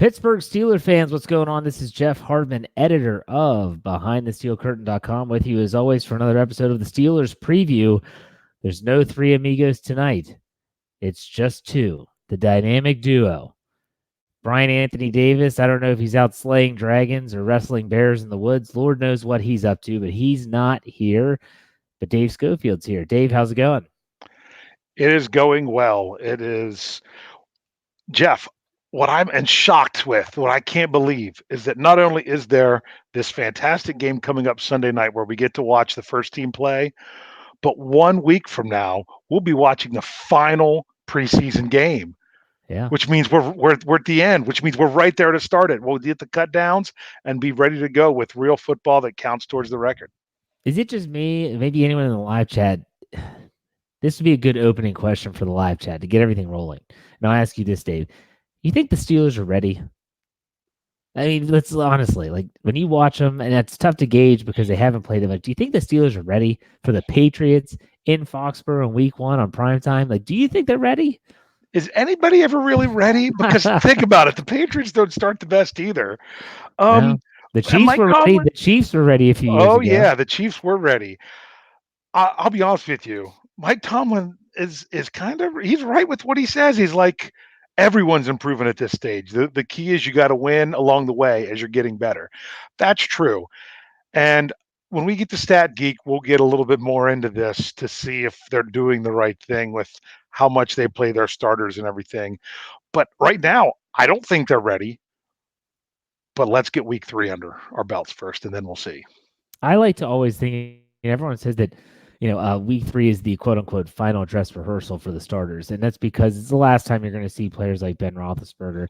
Pittsburgh Steelers fans, what's going on? This is Jeff Hartman, editor of BehindTheSteelCurtain.com, with you as always for another episode of the Steelers Preview. There's no three amigos tonight. It's just two, the dynamic duo. Brian Anthony Davis, I don't know if he's out slaying dragons or wrestling bears in the woods. Lord knows what he's up to, but he's not here. But Dave Schofield's here. Dave, how's it going? It is going well. It is, Jeff, what I'm shocked with, what I can't believe is that not only is there this fantastic game coming up Sunday night where we get to watch the first team play, but 1 week from now, we'll be watching the final preseason game. Yeah. Which means we're at the end, which means we're right there to start it. We'll get the cut downs and be ready to go with real football that counts towards the record. Is it just me? Maybe anyone in the live chat? This would be a good opening question for the live chat to get everything rolling. And I'll ask you this, Dave. You think the Steelers are ready? I mean, let's honestly, like when you watch them, and it's tough to gauge because they haven't played them much. Do you think the Steelers are ready for the Patriots in Foxborough in week 1 on primetime? Like, do you think they're ready? Is anybody ever really ready? Because think about it, the Patriots don't start the best either. No. The Chiefs were ready. The Chiefs were ready a few years ago. Oh yeah, the Chiefs were ready. I'll be honest with you. Mike Tomlin is kind of, he's right with what he says. He's like, everyone's improving at this stage. The key is you got to win along the way as you're getting better. That's true. And when we get to Stat Geek, we'll get a little bit more into this to see if they're doing the right thing with how much they play their starters and everything. But right now, I don't think they're ready. But let's get week 3 under our belts first, and then we'll see. I like to always think, everyone says that, week 3 is the quote unquote final dress rehearsal for the starters. And that's because it's the last time you're going to see players like Ben Roethlisberger.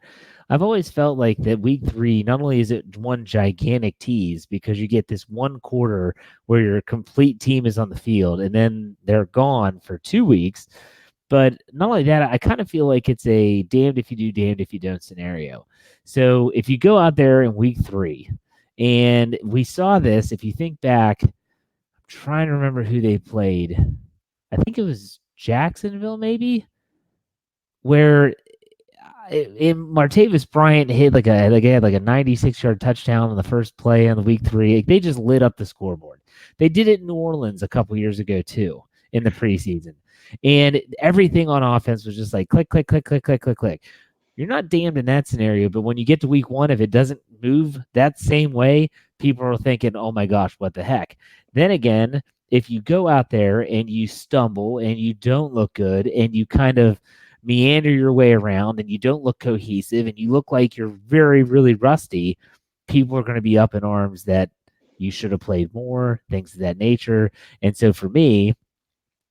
I've always felt like that week 3, not only is it one gigantic tease because you get this one quarter where your complete team is on the field and then they're gone for 2 weeks. But not only that, I kind of feel like it's a damned if you do, damned if you don't scenario. So if you go out there in week 3, and we saw this, if you think back, I'm trying to remember who they played. I think it was Jacksonville, maybe, where Martavis Bryant hit like a 96-yard touchdown on the first play on the week 3. They just lit up the scoreboard. They did it in New Orleans a couple years ago too in the preseason, and everything on offense was just like click, click, click, click, click, click, click. You're not damned in that scenario, but when you get to week 1, if it doesn't move that same way, people are thinking, oh my gosh, what the heck? Then again, if you go out there and you stumble and you don't look good and you kind of meander your way around and you don't look cohesive and you look like you're very, really rusty, people are going to be up in arms that you should have played more, things of that nature. And so for me,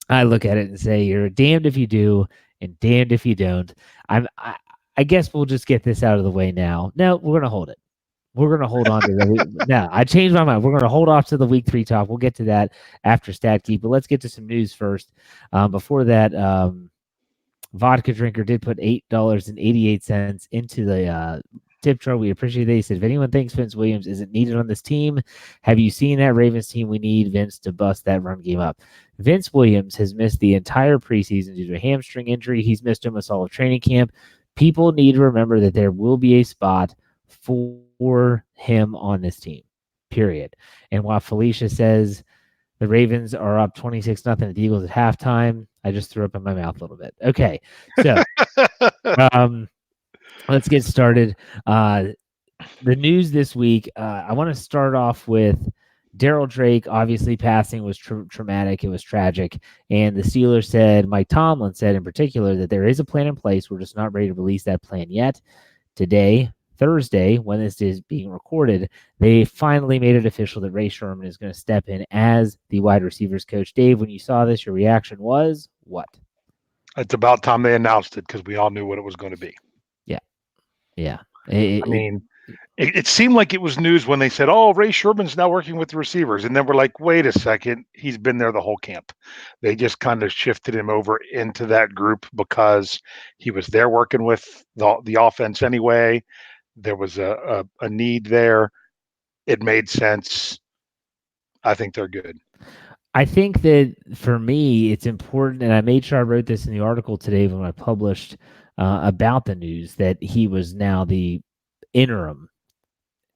I look at it and say, you're damned if you do and damned if you don't. I guess we'll just get this out of the way now. No, we're going to hold it. We're going to hold on to the No, I changed my mind. We're going to hold off to the week 3 talk. We'll get to that after Stat Geek, but let's get to some news first. Before that, Vodka Drinker did put $8.88 into the tip jar. We appreciate that. He said, if anyone thinks Vince Williams isn't needed on this team, have you seen that Ravens team? We need Vince to bust that run game up. Vince Williams has missed the entire preseason due to a hamstring injury. He's missed almost all of training camp. People need to remember that there will be a spot for him on this team, period. And while Felicia says the Ravens are up 26-0 at the Eagles at halftime, I just threw up in my mouth a little bit. Okay, so let's get started. The news this week, I want to start off with Daryl Drake. Obviously, passing was traumatic. It was tragic. And the Steelers said, Mike Tomlin said in particular, that there is a plan in place. We're just not ready to release that plan yet. Today, Thursday, when this is being recorded, they finally made it official that Ray Sherman is going to step in as the wide receivers coach. Dave, when you saw this, your reaction was what? It's about time they announced it because we all knew what it was going to be. Yeah. It seemed like it was news when they said, oh, Ray Sherman's now working with the receivers. And then we're like, wait a second, he's been there the whole camp. They just kind of shifted him over into that group because he was there working with the offense anyway. There was a need there. It made sense. I think they're good. I think that for me, it's important, and I made sure I wrote this in the article today when I published about the news, that he was now the interim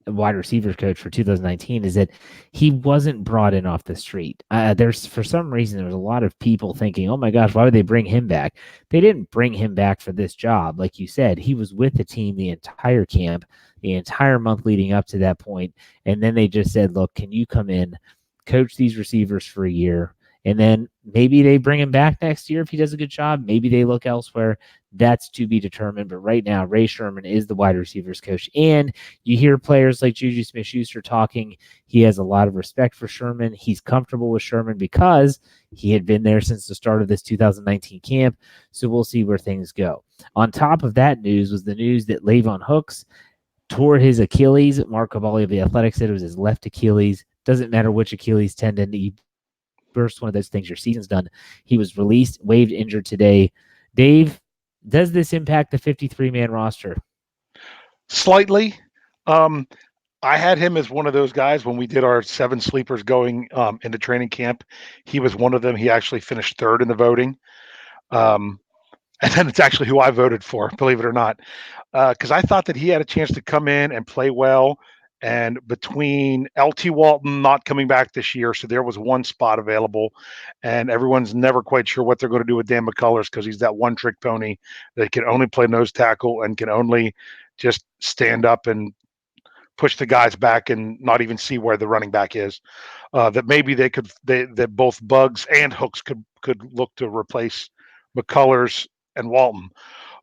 wide receivers coach for 2019 is that he wasn't brought in off the street. There's for some reason there was a lot of people thinking, "Oh my gosh, why would they bring him back?" They didn't bring him back for this job, like you said. He was with the team the entire camp, the entire month leading up to that point, and then they just said, "Look, can you come in, coach these receivers for a year?" And then maybe they bring him back next year if he does a good job. Maybe they look elsewhere. That's to be determined. But right now, Ray Sherman is the wide receivers coach. And you hear players like Juju Smith-Schuster talking. He has a lot of respect for Sherman. He's comfortable with Sherman because he had been there since the start of this 2019 camp. So we'll see where things go. On top of that news was the news that Le'Veon Hooks tore his Achilles. Mark Cavalli of The Athletic said it was his left Achilles. Doesn't matter which Achilles tendon. He burst one of those things. Your season's done. He was released, waived, injured today. Dave, does this impact the 53-man roster? Slightly. I had him as one of those guys when we did our 7 sleepers going into training camp. He was one of them. He actually finished 3rd in the voting. And then it's actually who I voted for, believe it or not, because I thought that he had a chance to come in and play well. And between LT Walton not coming back this year, so there was one spot available, and everyone's never quite sure what they're going to do with Dan McCullers because he's that one-trick pony that can only play nose tackle and can only just stand up and push the guys back and not even see where the running back is. That maybe that both Bugs and Hooks could look to replace McCullers and Walton.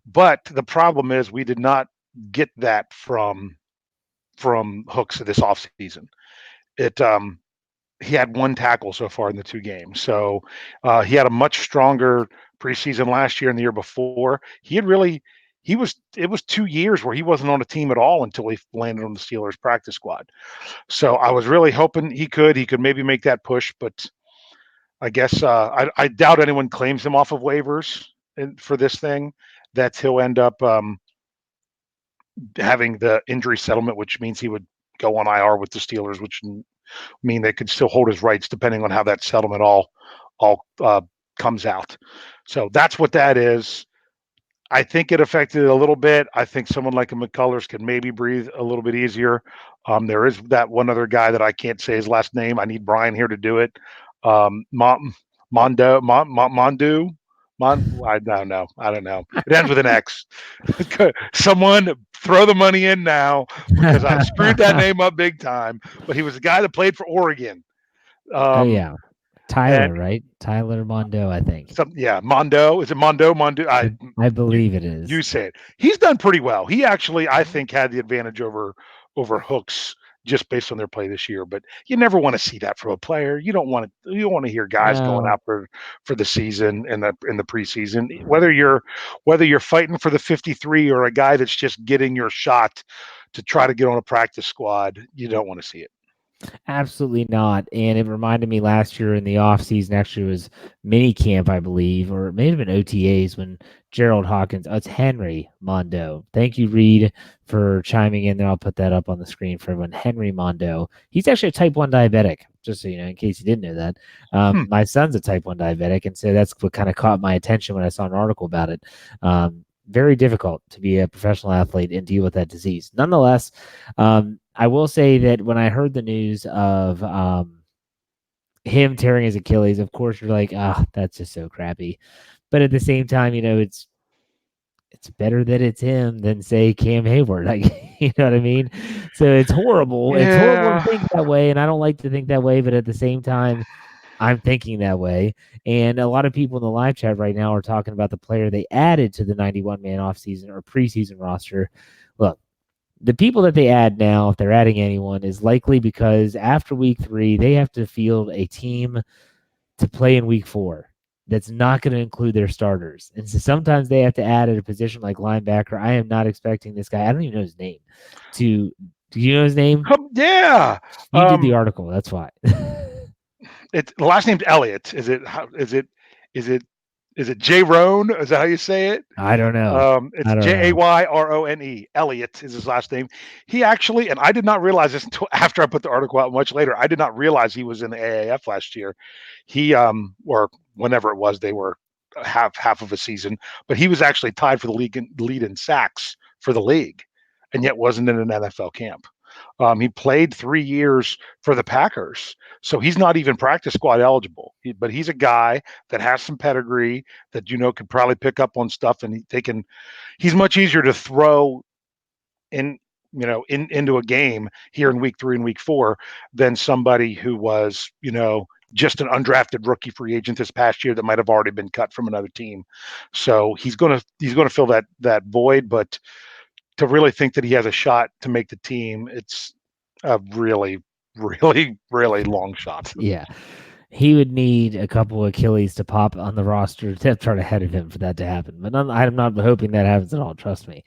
But the problem is we did not get that from Hooks this offseason. He had 1 tackle so far in the 2 games. So he had a much stronger preseason last year and the year before. It was 2 years where he wasn't on a team at all until he landed on the Steelers practice squad. So I was really hoping he could maybe make that push, but I guess I doubt anyone claims him off of waivers for this thing, that he'll end up having the injury settlement, which means he would go on IR with the Steelers, which mean they could still hold his rights depending on how that settlement all comes out. So that's what that is. I think it affected it a little bit. I think someone like a McCullers could maybe breathe a little bit easier. There is that one other guy that I can't say his last name. I need Brian here to do it. Mondo. I don't know. It ends with an X. Someone throw the money in now because I screwed that name up big time. But he was a guy that played for Oregon. Oh yeah, Tyler, right? Tyler Mondo, I think. Mondo. Is it Mondo? Mondo. I believe it is. You say it. He's done pretty well. He actually, I think, had the advantage over Hooks just based on their play this year. But you never want to see that from a player. You don't want to hear guys going out for the season and in the preseason. Whether you're fighting for the 53 or a guy that's just getting your shot to try to get on a practice squad, you don't want to see it. Absolutely not. And it reminded me last year in the offseason, actually, it was mini camp, I believe, or it may have been OTAs when Gerald Hawkins, it's Henry Mondo. Thank you, Reed, for chiming in there. I'll put that up on the screen for everyone. Henry Mondo. He's actually a type 1 diabetic, just so you know, in case you didn't know that. My son's a type 1 diabetic, and so that's what kind of caught my attention when I saw an article about it. Very difficult to be a professional athlete and deal with that disease. Nonetheless, I will say that when I heard the news of him tearing his Achilles, of course you're like, that's just so crappy. But at the same time, it's better that it's him than say Cam Hayward. You know what I mean? So it's horrible. Yeah. It's horrible to think that way, and I don't like to think that way. But at the same time, I'm thinking that way. And a lot of people in the live chat right now are talking about the player they added to the 91-man offseason or preseason roster. Look, the people that they add now, if they're adding anyone, is likely because after week 3, they have to field a team to play in week 4 that's not going to include their starters. And so sometimes they have to add at a position like linebacker. I am not expecting this guy. I don't even know his name. Do you know his name? Yeah. You did the article. That's why. The last name's Elliott. Is it J-Rone? Is that how you say it? I don't know. It's Jayrone. Elliott is his last name. He actually, and I did not realize this until after I put the article out much later. I did not realize he was in the AAF last year. He or whenever it was, they were half of a season, but he was actually tied for the lead in sacks for the league and yet wasn't in an NFL camp. He played 3 years for the Packers, so he's not even practice squad eligible. But he's a guy that has some pedigree that could probably pick up on stuff, and they can. He's much easier to throw in into a game here in week 3 and week 4 than somebody who was just an undrafted rookie free agent this past year that might have already been cut from another team. So he's gonna fill that void, but to really think that he has a shot to make the team, it's a really, really, really long shot. Yeah. He would need a couple of Achilles to pop on the roster to start ahead of him for that to happen. But I'm not hoping that happens at all. Trust me.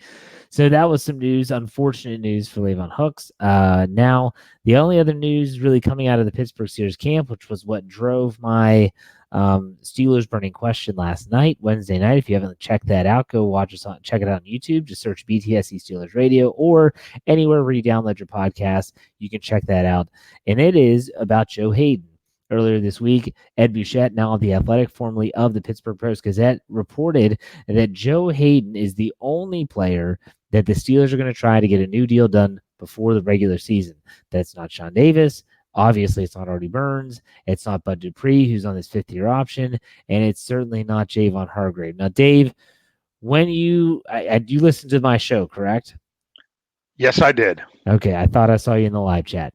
So that was some news, unfortunate news for Le'Veon Hooks. Now, the only other news really coming out of the Pittsburgh Steelers camp, which was what drove my Steelers burning question last night, Wednesday night. If you haven't checked that out, go watch us check it out on YouTube. Just search BTSC Steelers Radio or anywhere where you download your podcast. You can check that out. And it is about Joe Hayden. Earlier this week, Ed Bouchette, now of The Athletic, formerly of the Pittsburgh Post-Gazette, reported that Joe Hayden is the only player that the Steelers are going to try to get a new deal done before the regular season. That's not Sean Davis. Obviously, it's not Artie Burns. It's not Bud Dupree, who's on his 5th-year option. And it's certainly not Javon Hargrave. Now, Dave, when you listened to my show, correct? Yes, I did. Okay, I thought I saw you in the live chat.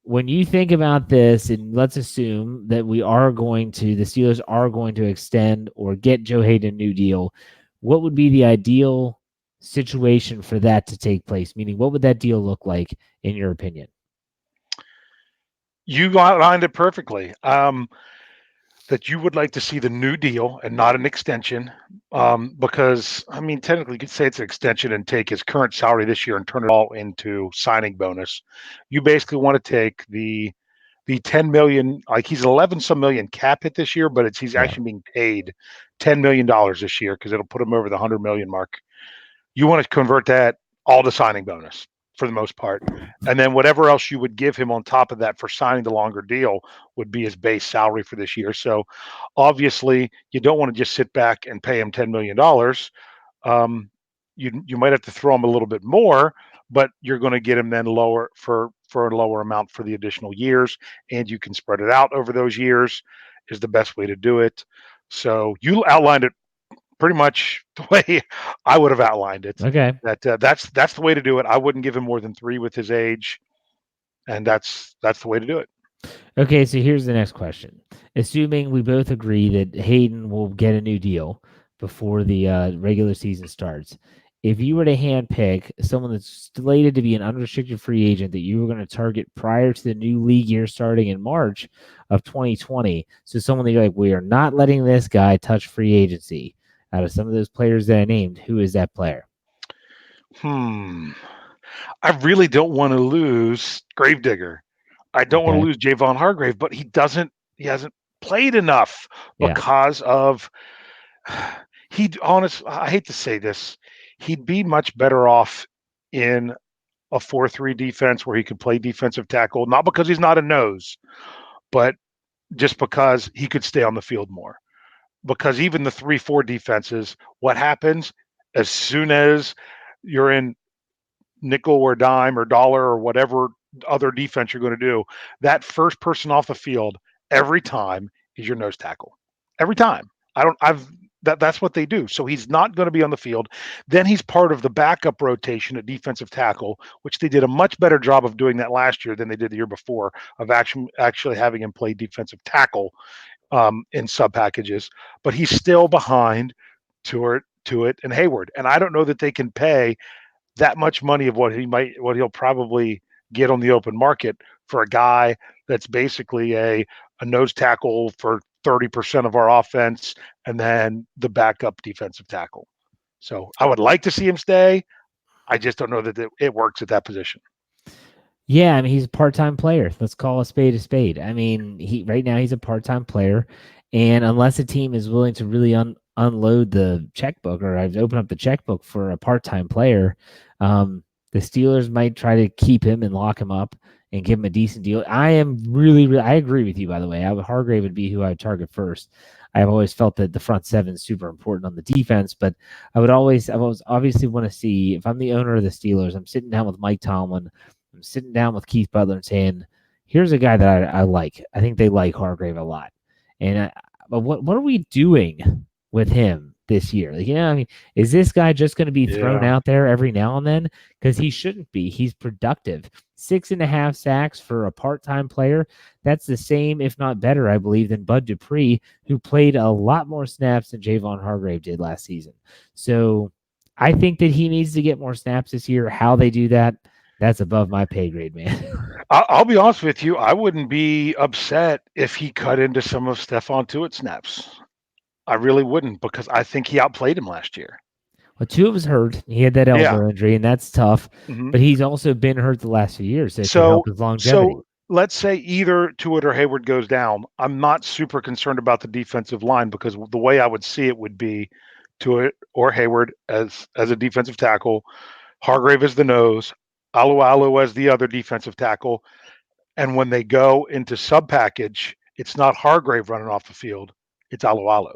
When you think about this, and let's assume that the Steelers are going to extend or get Joe Hayden a new deal, what would be the ideal situation for that to take place? Meaning, what would that deal look like, in your opinion? You outlined it perfectly. That you would like to see the new deal and not an extension, because technically you could say it's an extension and take his current salary this year and turn it all into signing bonus. You basically want to take the 10 million, like he's 11 some million cap hit this year, but he's actually being paid $10 million this year because it'll put him over the 100 million mark. You want to convert that all to signing bonus for the most part. And then whatever else you would give him on top of that for signing the longer deal would be his base salary for this year. So obviously you don't want to just sit back and pay him $10 million. You might have to throw him a little bit more, but you're going to get him then lower for a lower amount for the additional years, and you can spread it out over those years is the best way to do it. So you outlined it pretty much the way I would have outlined it. Okay. That's the way to do it. I wouldn't give him more than 3 with his age, and that's the way to do it. Okay, so here's the next question. Assuming we both agree that Hayden will get a new deal before the regular season starts, if you were to handpick someone that's slated to be an unrestricted free agent that you were going to target prior to the new league year starting in March of 2020, so someone that you're like, we are not letting this guy touch free agency, out of some of those players that I named, who is that player? I really don't want to lose Gravedigger. I don't want to lose Javon Hargrave, but he hasn't played enough because of I hate to say this, he'd be much better off in a 4-3 defense where he could play defensive tackle, not because he's not a nose, but just because he could stay on the field more. Because even the 3-4 defenses, what happens as soon as you're in nickel or dime or dollar or whatever other defense you're going to do, that first person off the field every time is your nose tackle. Every time. That's what they do. So he's not going to be on the field. Then he's part of the backup rotation at defensive tackle, which they did a much better job of doing that last year than they did the year before, of actually having him play defensive tackle in sub packages. But he's still behind Tuitt and Hayward. And I don't know that they can pay that much money of what he'll probably get on the open market for a guy that's basically a nose tackle for 30% of our offense and then the backup defensive tackle. So I would like to see him stay. I just don't know that it works at that position. Yeah, I mean, he's a part-time player. Let's call a spade a spade. I mean, right now he's a part-time player, and unless a team is willing to really unload the checkbook or open up the checkbook for a part-time player, the Steelers might try to keep him and lock him up and give him a decent deal. I am really, I agree with you, by the way. Hargrave would be who I would target first. I've always felt that the front seven is super important on the defense, but I always obviously want to see, if I'm the owner of the Steelers, I'm sitting down with Mike Tomlin, I'm sitting down with Keith Butler and saying, here's a guy that I like. I think they like Hargrave a lot. But what are we doing with him this year? Like, I mean, is this guy just going to be thrown out there every now and then? Because he shouldn't be. He's productive. 6.5 sacks for a part-time player. That's the same, if not better, I believe, than Bud Dupree, who played a lot more snaps than Javon Hargrave did last season. So I think that he needs to get more snaps this year. How they do that, that's above my pay grade, man. I'll be honest with you. I wouldn't be upset if he cut into some of Stephon Tuitt's snaps. I really wouldn't, because I think he outplayed him last year. Well, Tua was hurt. He had that elbow injury, and that's tough. Mm-hmm. But he's also been hurt the last few years, so it could help his longevity. So let's say either Tuitt or Hayward goes down. I'm not super concerned about the defensive line, because the way I would see it would be Tuitt or Hayward as a defensive tackle, Hargrave as the nose, Alu as the other defensive tackle. And when they go into sub package, it's not Hargrave running off the field, it's Alu.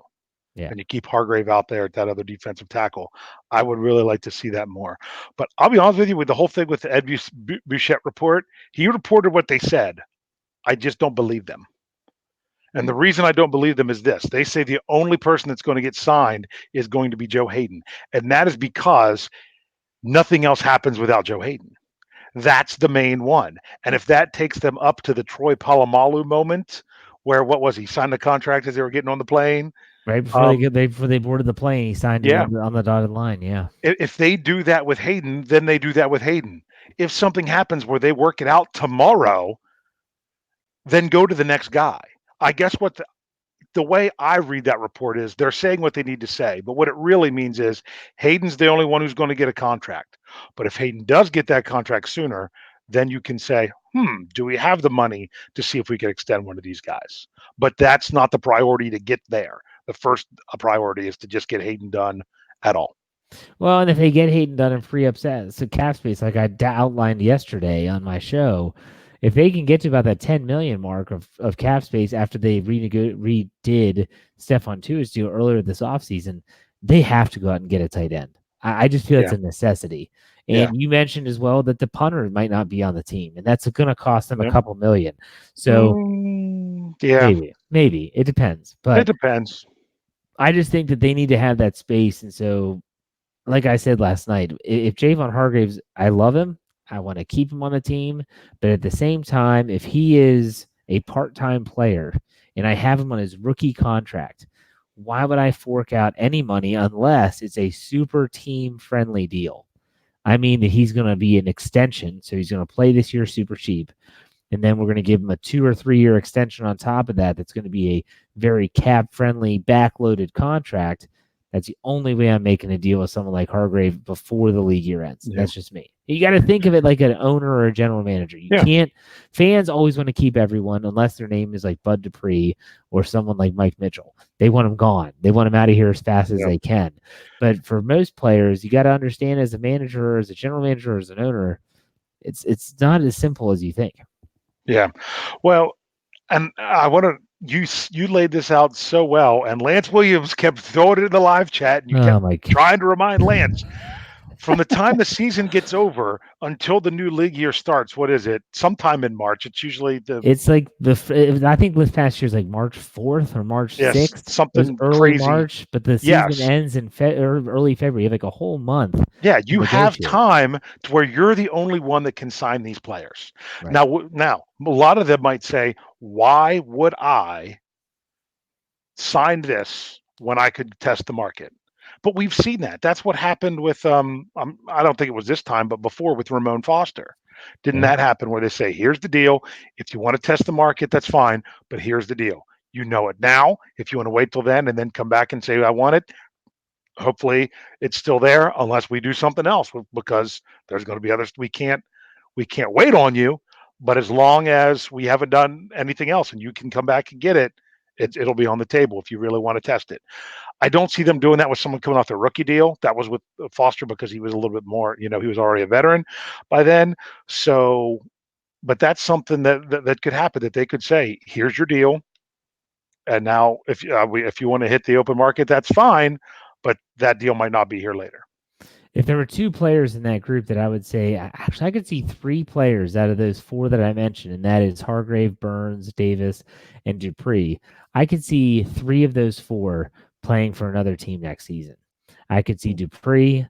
Yeah. And you keep Hargrave out there at that other defensive tackle. I would really like to see that more. But I'll be honest with you, with the whole thing with the Ed Bouchette report, he reported what they said. I just don't believe them. And the reason I don't believe them is this. They say the only person that's going to get signed is going to be Joe Hayden. And that is because nothing else happens without Joe Hayden. That's the main one. And if that takes them up to the Troy Polamalu moment, where, what was he, signed the contract as they were getting on the plane? Right before they boarded the plane, he signed it on the dotted line. Yeah. If they do that with Hayden, then they do that with Hayden. If something happens where they work it out tomorrow, then go to the next guy. I guess what the way I read that report is they're saying what they need to say, but what it really means is Hayden's the only one who's going to get a contract. But if Hayden does get that contract sooner, then you can say, do we have the money to see if we can extend one of these guys? But that's not the priority to get there. The first priority is to just get Hayden done at all. Well, and if they get Hayden done and free up so cap space, like I outlined yesterday on my show, if they can get to about that 10 million mark of cap space after they redid Stephon Tuitt's deal earlier this offseason, they have to go out and get a tight end. I just feel it's a necessity. And you mentioned as well that the punter might not be on the team, and that's going to cost them a couple million. So maybe it depends, but it depends. I just think that they need to have that space. And so, like I said last night, if Javon Hargraves, I love him, I want to keep him on the team, but at the same time, if he is a part-time player and I have him on his rookie contract, why would I fork out any money unless it's a super team-friendly deal? I mean that he's going to be an extension, so he's going to play this year super cheap, and then we're going to give him a 2 or 3 year extension on top of that. That's going to be a very cap-friendly, backloaded contract. That's the only way I'm making a deal with someone like Hargrave before the league year ends. Yeah. That's just me. You got to think of it like an owner or a general manager. You can't. Fans always want to keep everyone unless their name is like Bud Dupree or someone like Mike Mitchell. They want them gone. They want them out of here as fast as they can. But for most players, you got to understand, as a manager, or as a general manager, or as an owner, it's not as simple as you think. Yeah. Well, and I want to. You laid this out so well, and Lance Williams kept throwing it in the live chat, and you kept trying to remind Lance. From the time the season gets over until the new league year starts, what is it? Sometime in March. It's usually It's like I think this past year's like March 4th or March 6th. Something early crazy. March, but the season ends in early February. You have like a whole month. Yeah, you have time to where you're the only one that can sign these players. Right. Now, a lot of them might say, "Why would I sign this when I could test the market?" But we've seen that. That's what happened with I don't think it was this time, but before, with Ramon Foster. Didn't that happen, where they say, here's the deal. If you want to test the market, that's fine, but here's the deal. You know it now. If you want to wait till then and then come back and say, I want it, hopefully it's still there, unless we do something else, because there's going to be others. We can't wait on you, but as long as we haven't done anything else and you can come back and get it, it'll be on the table if you really want to test it. I don't see them doing that with someone coming off their rookie deal. That was with Foster because he was a little bit more, he was already a veteran by then. So, but that's something that could happen, that they could say, here's your deal. And now, if you want to hit the open market, that's fine, but that deal might not be here later. If there were two players in that group that I would say, actually, I could see three players out of those four that I mentioned, and that is Hargrave, Burns, Davis, and Dupree. I could see three of those four playing for another team next season. I could see Dupree,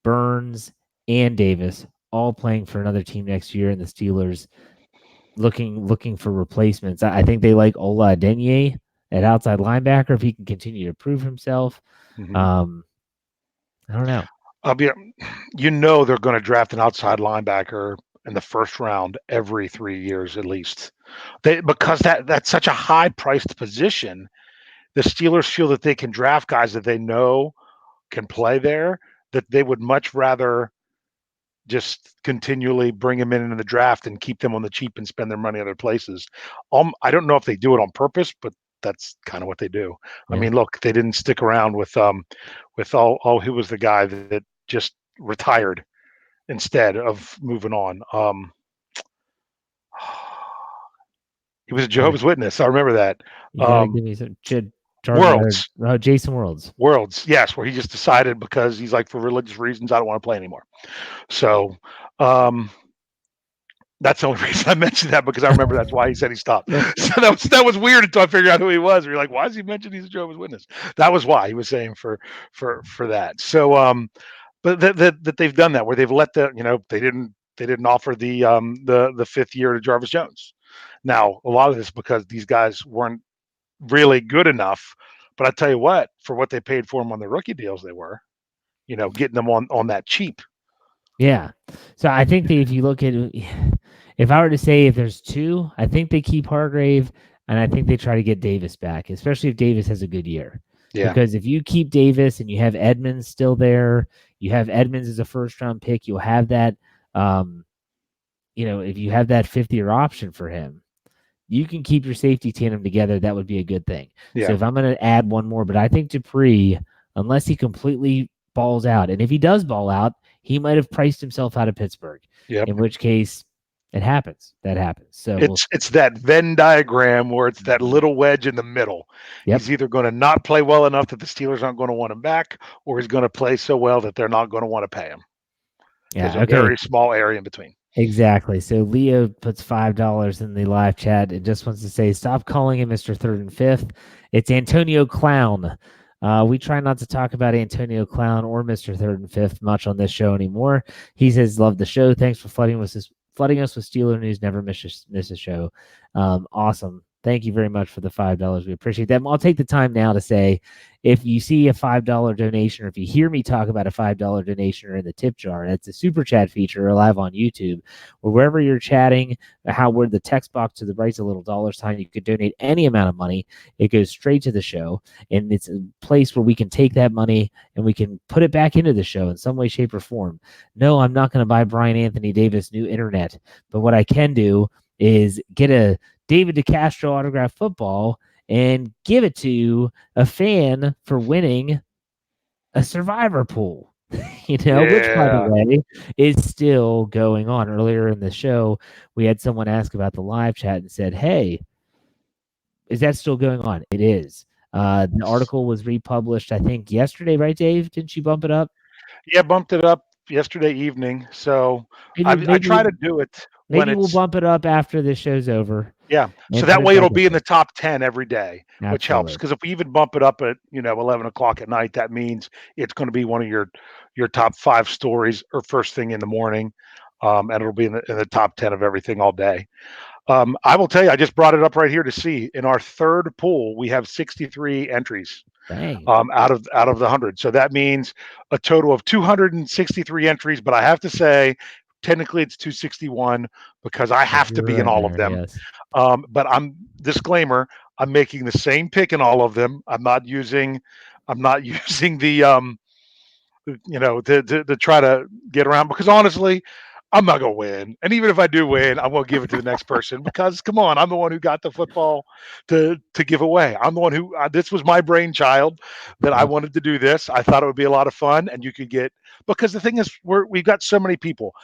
Burns, and Davis all playing for another team next year, and the Steelers looking for replacements. I think they like Ola Adeniyi at outside linebacker if he can continue to prove himself. Mm-hmm. I don't know. They're going to draft an outside linebacker in the first round every 3 years at least. Because that's such a high priced position. The Steelers feel that they can draft guys that they know can play there, that they would much rather just continually bring them in the draft and keep them on the cheap and spend their money other places. I don't know if they do it on purpose, but that's kind of what they do. I Yeah. mean, look, they didn't stick around with all who was the guy that just retired instead of moving on. He was a Got Jehovah's Witness. I remember that. You got to Um, give me some Worlds, Jason Worlds. yes, where he just decided because he's like, for religious reasons, I don't want to play anymore. So, um, that's the only reason I mentioned that, because I remember that's why he said he stopped. Yeah. So that was weird until I figured out who he was. You're like, why is he mentioning he's a Jehovah's Witness? That was why he was saying for that. So, but that they've done that, where they've let they didn't offer the fifth year to Jarvis Jones. Now, a lot of this because these guys weren't really good enough. But I tell you for what they paid for them on the rookie deals, they were, getting them on that cheap. Yeah. So I think that if you look at, if I were to say if there's two, I think they keep Hargrave, and I think they try to get Davis back, especially if Davis has a good year. Yeah. Because if you keep Davis and you have Edmonds still there, you have Edmonds as a first round pick, you'll have that, if you have that 50-year option for him, you can keep your safety tandem together. That would be a good thing. So Yeah. if I'm going to add one more, but I think Dupree, unless he completely balls out, and if he does ball out, he might have priced himself out of Pittsburgh, Yep. in which case it happens. That happens. So it's that Venn diagram where it's that little wedge in the middle. Yep. He's either going to not play well enough that the Steelers aren't going to want him back, or he's going to play so well that they're not going to want to pay him. There's Yeah. a Okay. very small area in between. Exactly. So Leo puts $5 in the live chat and just wants to say, stop calling him Mr. Third and Fifth. It's Antonio Clown. We try not to talk about Antonio Clown or Mr. Third and Fifth much on this show anymore. He says, love the show. Thanks for flooding us with Steeler news. Never miss a show. Awesome. Thank you very much for the $5. We appreciate that. I'll take the time now to say, if you see a $5 donation, or if you hear me talk about a $5 donation or in the tip jar, that's a super chat feature or live on YouTube, or wherever you're chatting, where the text box to the right's a little dollar sign, you could donate any amount of money. It goes straight to the show, and it's a place where we can take that money and we can put it back into the show in some way, shape, or form. No, I'm not going to buy Brian Anthony Davis new internet, but what I can do is get a David DeCastro autographed football and give it to a fan for winning a survivor pool, which, by the way, is still going on. Earlier in the show, we had someone ask about the live chat and said, hey, is that still going on? It is. The article was republished, I think, yesterday, right, Dave? Didn't you bump it up? Yeah, bumped it up yesterday evening. So I Maybe try to do it when we'll it's, bump it up after the show's over. yeah. So And put that it way back it'll up be in there. the top 10 every day, which helps. Absolutely. Because if we even bump it up at 11 o'clock at night, that means it's going to be one of your top 5 stories or first thing in the morning, and it'll be in the top 10 of everything all day. I will tell you, I just brought it up right here to see. In our third pool, we have 63 entries. Dang. Out of the 100. So that means a total of 263 entries. But I have to say, technically it's 261 because I have to be You're in in all of there, them. yes. But disclaimer, I'm making the same pick in all of them. I'm not using the to try to get around, because honestly, I'm not going to win. And even if I do win, I'm going to give it to the next person, because come on, I'm the one who got the football to give away. I'm the one who, this was my brainchild, that I Yep. wanted to do this. I thought it would be a lot of fun, and you could get, because the thing is, we've got so many people.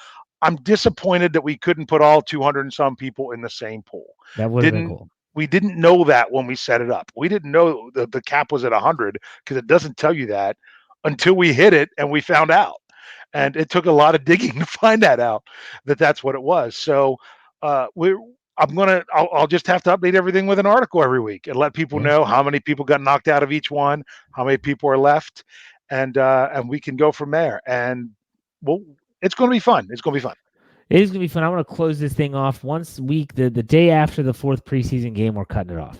I'm disappointed that we couldn't put all 200 and some people in the same pool. That would have been Didn't cool. we didn't know that when we set it up. We didn't know that the cap was at 100 because it doesn't tell you that until we hit it and we found out. And it took a lot of digging to find that out that that's what it was. So we I'll just have to update everything with an article every week and let people Yeah. know how many people got knocked out of each one, how many people are left, and we can go from there. And well, it's going to be fun. It's going to be fun. It is going to be fun. I want to close this thing off once a week. The day after the 4th preseason game, we're cutting it off.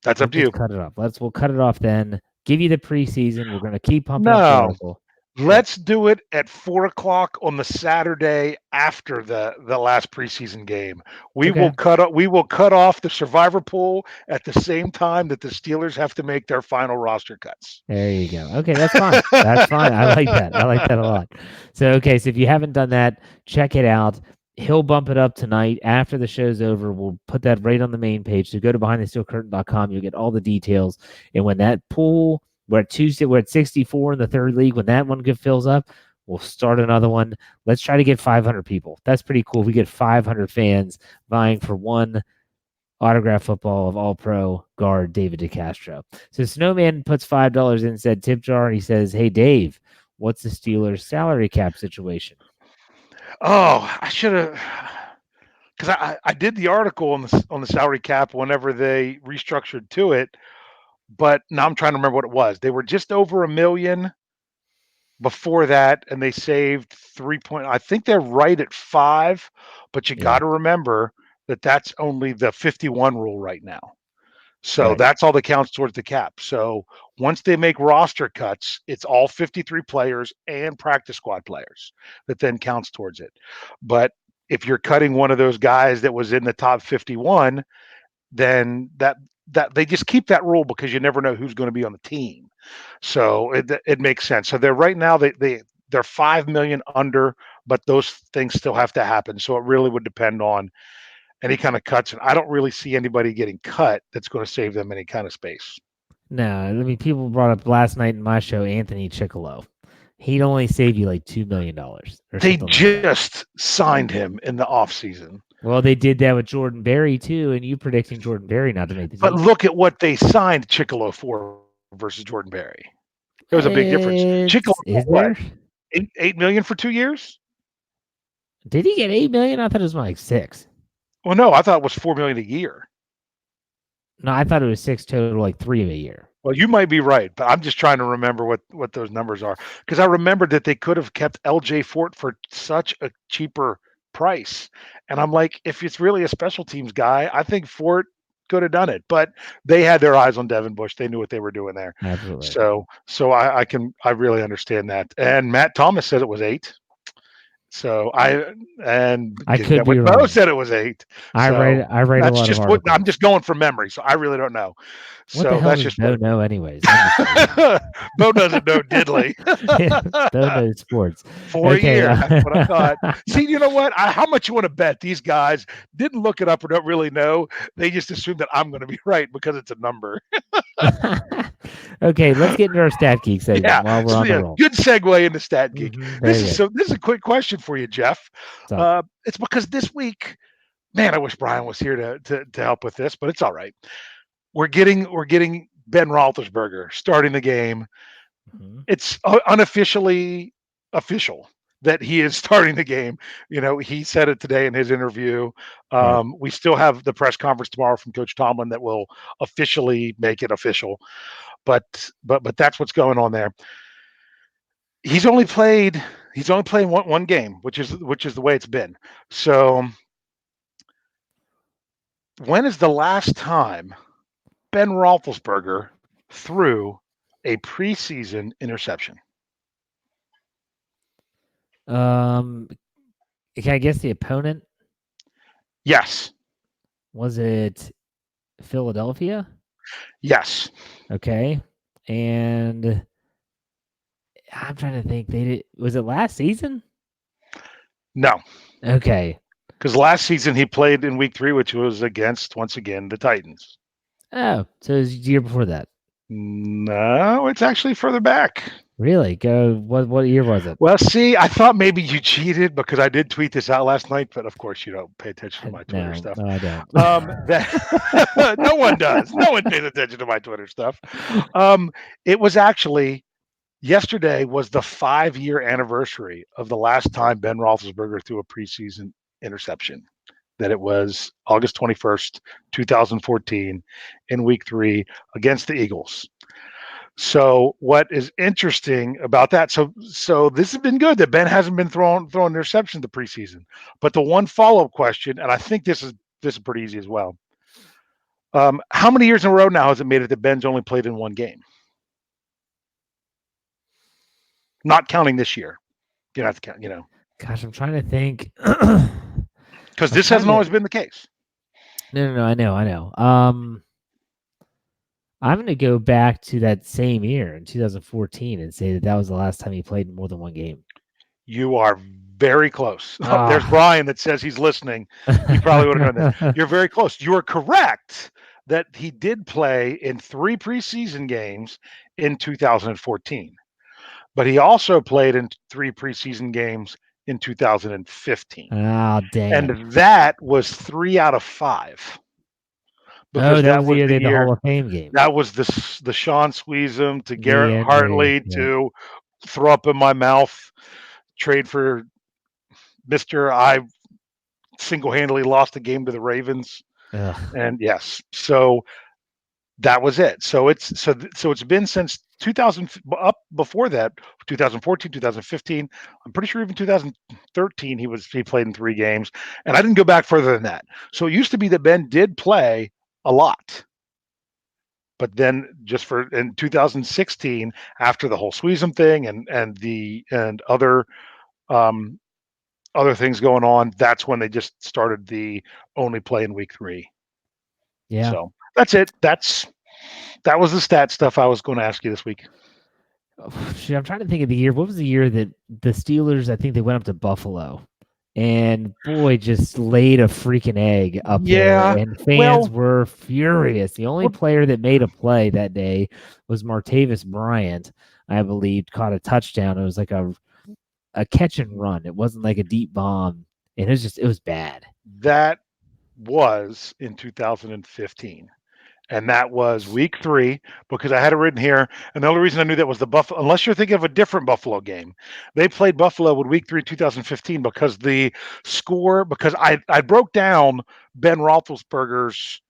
That's We'll up to just you. cut it off. We'll cut it off then. Give you the preseason. We're going to keep pumping up the No, article. let's do it at 4 o'clock on the Saturday after the last preseason game. We Okay. will cut off the survivor pool at the same time that the Steelers have to make their final roster cuts. There you go. Okay, that's fine. That's fine. I like that. I like that a lot. So, okay, so if you haven't done that, check it out. He'll bump it up tonight after the show's over. We'll put that right on the main page. So go to behindthesteelcurtain.com. You'll get all the details. And when that pool, we're at 64 in the third league. When that one fills up, we'll start another one. Let's try to get 500 people. That's pretty cool. We get 500 fans vying for one autograph football of All-Pro guard David DeCastro. So Snowman puts $5 in said tip jar. He says, "Hey Dave, what's the Steelers salary cap situation?" Oh, I should have, because I did the article on the salary cap whenever they restructured to it, but now I'm trying to remember what it was. They were just over a million before that, and they saved 3 point. I think they're right at 5, but you got Yeah, to remember that that's only the 51 rule right now. So right. that's all that counts towards the cap. So once they make roster cuts, it's all 53 players and practice squad players that then counts towards it. But if you're cutting one of those guys that was in the top 51, then that they just keep that rule because you never know who's going to be on the team. So it makes sense. So they're right now they're 5 million under, but those things still have to happen. So it really would depend on any kind of cuts, and I don't really see anybody getting cut that's going to save them any kind of space. No, I mean, people brought up last night in my show Anthony Chickalo. He'd only save you like $2 million or They something like that. just signed him in the offseason. Well, they did that with Jordan Berry too, and you predicting Jordan Berry not to make the But team. look at what they signed Chickalo for versus Jordan Berry. There was a big difference. Chickalo Is what? there? 8 million for 2 years? Did he get 8 million? I thought it was more like 6. Well, no, I thought it was 4 million a year. No, I thought it was 6 total, like 3 a year. Well, you might be right, but I'm just trying to remember what those numbers are because I remembered that they could have kept LJ Fort for such a cheaper price, and I'm like, if it's really a special teams guy, I think Fort could have done it, but they had their eyes on Devin Bush. They knew what they were doing there. Absolutely. So I really understand that. And Matt Thomas said it was 8. So I could be what Bo wrong. said it was 8. I So write a that's lot of just what I'm articles. just going from memory. So I really don't know. What the So hell that's does just what Bo know anyways? I'm just Bo doesn't know diddly. Bo knows sports. For a Okay. year. That's what I thought. See, you know what? How much you want to bet these guys didn't look it up or don't really know. They just assume that I'm going to be right because it's a number. Okay, let's get into our stat geek segment Yeah. while we're So, on the yeah, roll. good segue into Stat Geek. There you go. This is a quick question for you, Jeff. What's up? It's because this week, man, I wish Brian was here to help with this, but it's all right. We're getting Ben Roethlisberger starting the game. Mhm. It's unofficially official that he is starting the game. You know, he said it today in his interview. Right. We still have the press conference tomorrow from Coach Tomlin that will officially make it official. But that's what's going on there. He's only played he's only playing one game, which is the way it's been. So when is the last time Ben Roethlisberger threw a preseason interception? Can I guess the opponent? Yes. Was it Philadelphia? Yes. Okay. And I'm trying to think. Was it last season? No. Okay. Because last season he played in week 3, which was against, once again, the Titans. Oh, so it was the year before that. No, it's actually further back. Really? Go. What year was it? Well, see, I thought maybe you cheated because I did tweet this out last night, but of course you don't pay attention to my Twitter No, stuff. no, I don't. That no one does. No one pays attention to my Twitter stuff. It was actually yesterday was the 5-year anniversary of the last time Ben Roethlisberger threw a preseason interception. That it was August 21st, 2014, in Week 3 against the Eagles. So what is interesting about that? So this has been good that Ben hasn't been throwing interceptions the preseason. But the one follow up question, and I think this is pretty easy as well. How many years in a row now has it made it that Ben's only played in one game? Not counting this year. You don't have to count. Gosh, I'm trying to think. Because this hasn't always been the case. No. I know. I'm going to go back to that same year in 2014 and say that was the last time he played in more than one game. You are very close. Oh, there's Brian that says he's listening. He probably would have known that. You're very close. You are correct that he did play in 3 preseason games in 2014, but he also played in 3 preseason games in 2015. Oh, damn. And that was 3 out of 5. Because that was the year they had the Hall of Fame game. That was the Sean Squeezem to Garrett Hartley to throw up in my mouth, trade for Mr. I single-handedly lost a game to the Ravens. Ugh. And yes, so that was it. So it's been since 2000 up before that, 2014, 2015. I'm pretty sure even 2013 he played in 3 games, and I didn't go back further than that. So it used to be that Ben did play a lot. But then just in 2016, after the whole Squeezem thing and other things going on, that's when they just started the only play in Week 3. Yeah. So that's it. That was the stat stuff I was going to ask you this week. I'm trying to think of the year. What was the year that the Steelers, I think they went up to Buffalo, and boy, just laid a freaking egg up there, and fans were furious. The only player that made a play that day was Martavis Bryant, I believe, caught a touchdown. It was like a catch and run. It wasn't like a deep bomb, and it was bad. That was in 2015. And that was Week 3 because I had it written here. And the only reason I knew that was the Buffalo, unless you're thinking of a different Buffalo game, they played Buffalo in Week 3, 2015 because the score, because I broke down Ben Roethlisberger's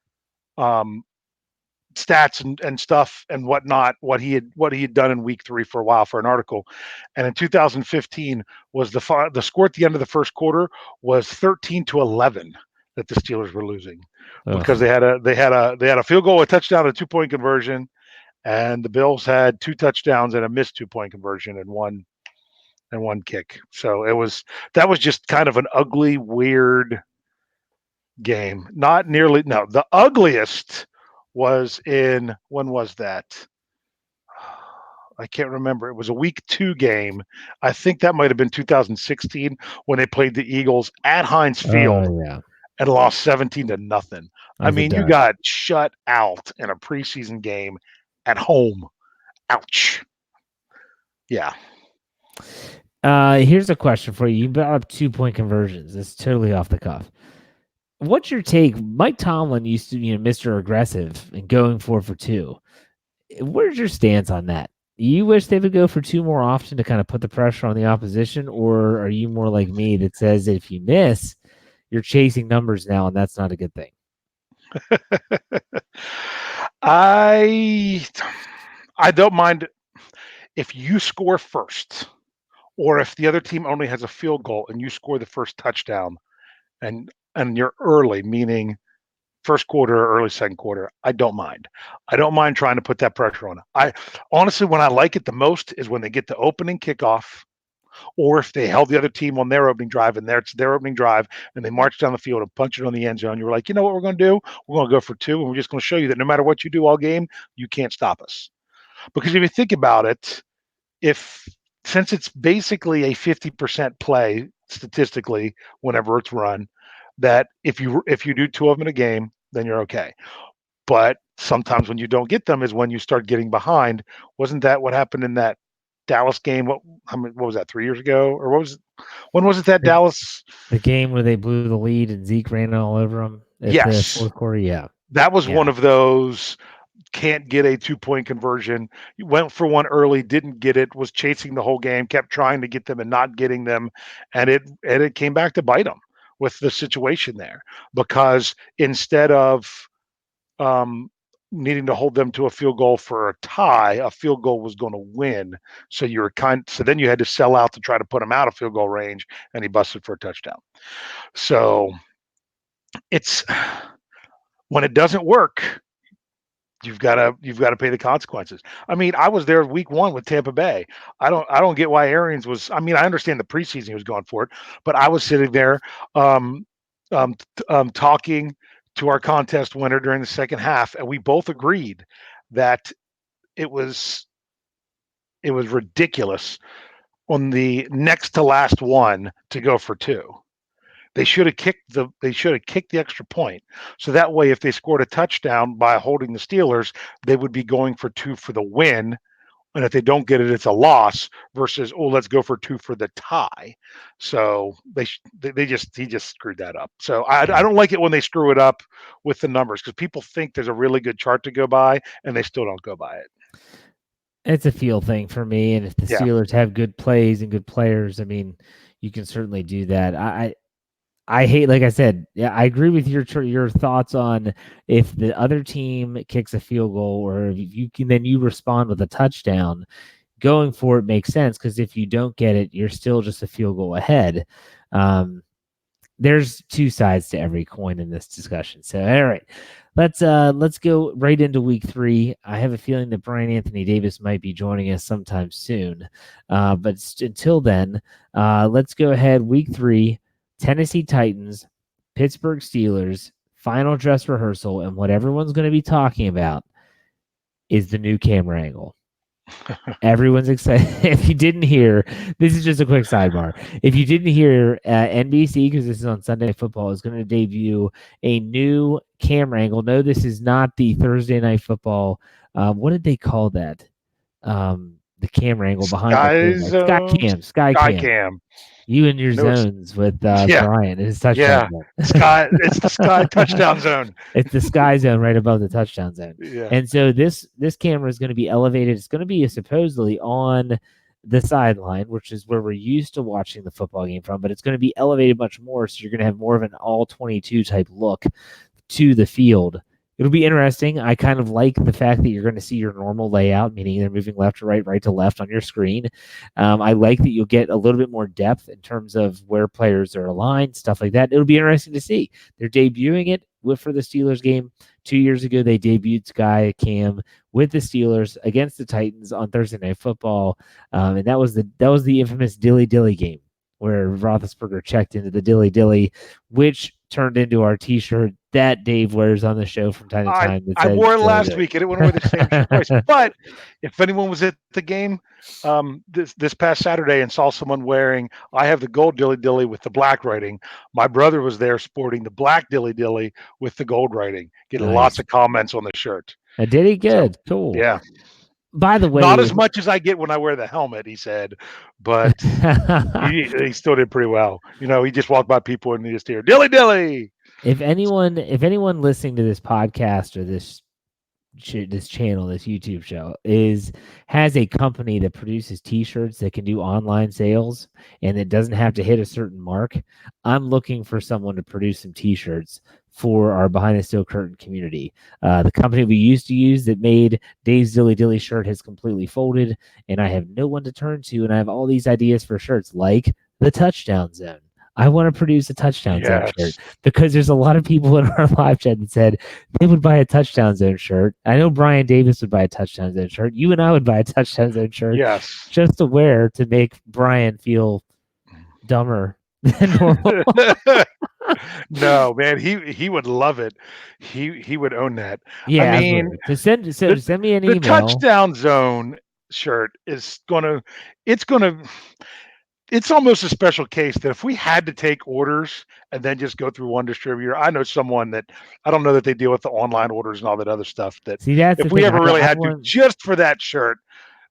stats and stuff and whatnot, what he had done in Week 3 for a while for an article. And in 2015 was the score at the end of the first quarter was 13-11 that the Steelers were losing. Because they had a field goal, a touchdown, a 2-point conversion, and the Bills had 2 touchdowns and a missed 2-point conversion and one kick. So that was just kind of an ugly, weird game. The ugliest was when was that? I can't remember. It was a Week 2 game. I think that might have been 2016 when they played the Eagles at Heinz Field. Oh, yeah. And lost 17-0. I mean, you got shut out in a preseason game at home. Ouch. Yeah. Here's a question for you. You brought up 2-point conversions. It's totally off the cuff. What's your take? Mike Tomlin used to, Mr. Aggressive and going 4 for 2. Where's your stance on that? You wish they would go for 2 more often to kind of put the pressure on the opposition, or are you more like me that says if you miss, you're chasing numbers now, and that's not a good thing? I don't mind if you score first, or if the other team only has a field goal and you score the first touchdown, and you're early, meaning first quarter or early second quarter. I don't mind. I don't mind trying to put that pressure on. I honestly, when I like it the most is when they get the opening kickoff, or if they held the other team on their opening drive and it's their opening drive and they march down the field and punch it on the end zone. You're like, you know what we're going to do? We're going to go for 2, and we're just going to show you that no matter what you do all game, you can't stop us. Because if you think about it, since it's basically a 50% play statistically whenever it's run, that if you do 2 of them in a game, then you're okay. But sometimes when you don't get them is when you start getting behind. Wasn't that what happened in that Dallas game? What was that, 3 years ago? Or when was it that The, Dallas? the game where they blew the lead and Zeke ran all over them at the Yes. fourth quarter. Yeah. That was Yeah. one of those can't get a 2-point conversion. You went for one early, didn't get it, was chasing the whole game, kept trying to get them and not getting them, and it came back to bite them with the situation there, because instead of um, needing to hold them to a field goal for a tie, a field goal was going to win. So so then you had to sell out to try to put him out of field goal range, and he busted for a touchdown. So it's when it doesn't work, you've got to pay the consequences. I mean, I was there week 1 with Tampa Bay. I don't get why Arians was. I mean, I understand the preseason he was going for it, but I was sitting there um, talking to our contest winner during the second half, and we both agreed that it was it was ridiculous on the next to last one to go for 2. They should have kicked the extra point. So that way, if they scored a touchdown by holding the Steelers, they would be going for 2 for the win. And if they don't get it, it's a loss versus, oh, let's go for 2 for the tie. So he just screwed that up. So I don't like it when they screw it up with the numbers, because people think there's a really good chart to go by and they still don't go by it. It's a feel thing for me. And if the Yeah. Steelers have good plays and good players, I mean, you can certainly do that. I hate, like I said, yeah, I agree with your thoughts on if the other team kicks a field goal or if you can, then you respond with a touchdown. Going for it makes sense, because if you don't get it, you're still just a field goal ahead. There's two sides to every coin in this discussion. So, all right, let's go right into week 3. I have a feeling that Brian Anthony Davis might be joining us sometime soon. But until then, let's go ahead. Week 3, Tennessee Titans, Pittsburgh Steelers, final dress rehearsal, and what everyone's going to be talking about is the new camera angle. Everyone's excited. If you didn't hear, this is just a quick sidebar. If you didn't hear, NBC, because this is on Sunday Night Football, is going to debut a new camera angle. No, this is not the Thursday Night Football. What did they call that? The camera angle behind the Sky Cam. You and your zones with Brian and his touchdown zone. It's the Sky touchdown zone. It's the Sky zone right above the touchdown zone. Yeah. And so this camera is going to be elevated. It's going to be supposedly on the sideline, which is where we're used to watching the football game from, but it's going to be elevated much more. So you're going to have more of an all 22 type look to the field. It'll be interesting. I kind of like the fact that you're going to see your normal layout, meaning they're moving left to right, right to left on your screen. I like that you'll get a little bit more depth in terms of where players are aligned, stuff like that. It'll be interesting to see. They're debuting it for the Steelers game. 2 years ago, they debuted Sky Cam with the Steelers against the Titans on Thursday Night Football, and that was the infamous Dilly Dilly game where Roethlisberger checked into the Dilly Dilly, which turned into our T-shirt that Dave wears on the show from time to time. I wore it last week. I didn't want to wear the same shirt twice. But if anyone was at the game this past Saturday and saw someone wearing, I have the gold Dilly Dilly with the black writing. My brother was there sporting the black Dilly Dilly with the gold writing. Getting lots of comments on the shirt. Did he? Good. So, cool. Yeah. By the way, not as much as I get when I wear the helmet, he said, but he still did pretty well. You know, he just walked by people and he just hear Dilly Dilly. If anyone listening to this podcast or this channel, this YouTube show, has a company that produces T-shirts that can do online sales and it doesn't have to hit a certain mark, I'm looking for someone to produce some T-shirts for our Behind the Steel Curtain community. The company we used to use that made Dave's Dilly Dilly shirt has completely folded, and I have no one to turn to, and I have all these ideas for shirts like the Touchdown Zone. I want to produce a Touchdown Zone shirt because there's a lot of people in our live chat that said they would buy a Touchdown Zone shirt. I know Brian Davis would buy a Touchdown Zone shirt. You and I would buy a Touchdown Zone shirt. Yes. Just to wear to make Brian feel dumber than normal. No, man, he would love it. He would own that. Yeah, I mean, send me an email. The Touchdown Zone shirt is gonna it's almost a special case that if we had to take orders and then just go through one distributor, I know someone that I don't know that they deal with the online orders and all that other stuff. That See, that's the if we thing. ever really I had to want just for that shirt,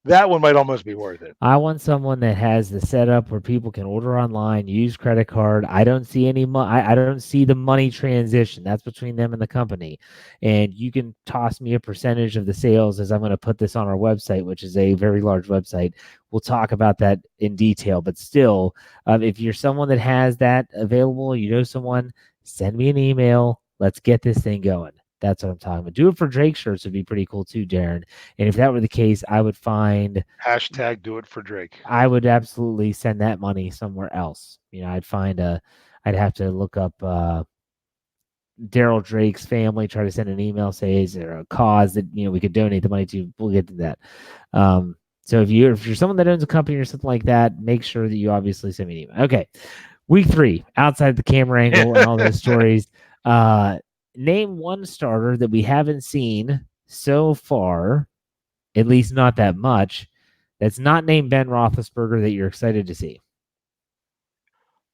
that one might almost be worth it. I want someone that has the setup where people can order online, use credit card. I don't see any I don't see the money transition. That's between them and the company. And you can toss me a percentage of the sales as I'm going to put this on our website, which is a very large website. We'll talk about that in detail. But still, if you're someone that has that available, you know someone, send me an email. Let's get this thing going. That's what I'm talking about. Do it for Drake shirts would be pretty cool too, Darren. And if that were the case, I would find Hashtag do it for Drake. I would absolutely send that money somewhere else. I'd have to look up Daryl Drake's family, try to send an email, say, is there a cause that we could donate the money to? We'll get to that. So if you're someone that owns a company or something like that, make sure that you obviously send me an email. Okay, week 3, outside the camera angle and all those stories. Name one starter that we haven't seen so far, at least not that much, that's not named Ben Roethlisberger that you're excited to see.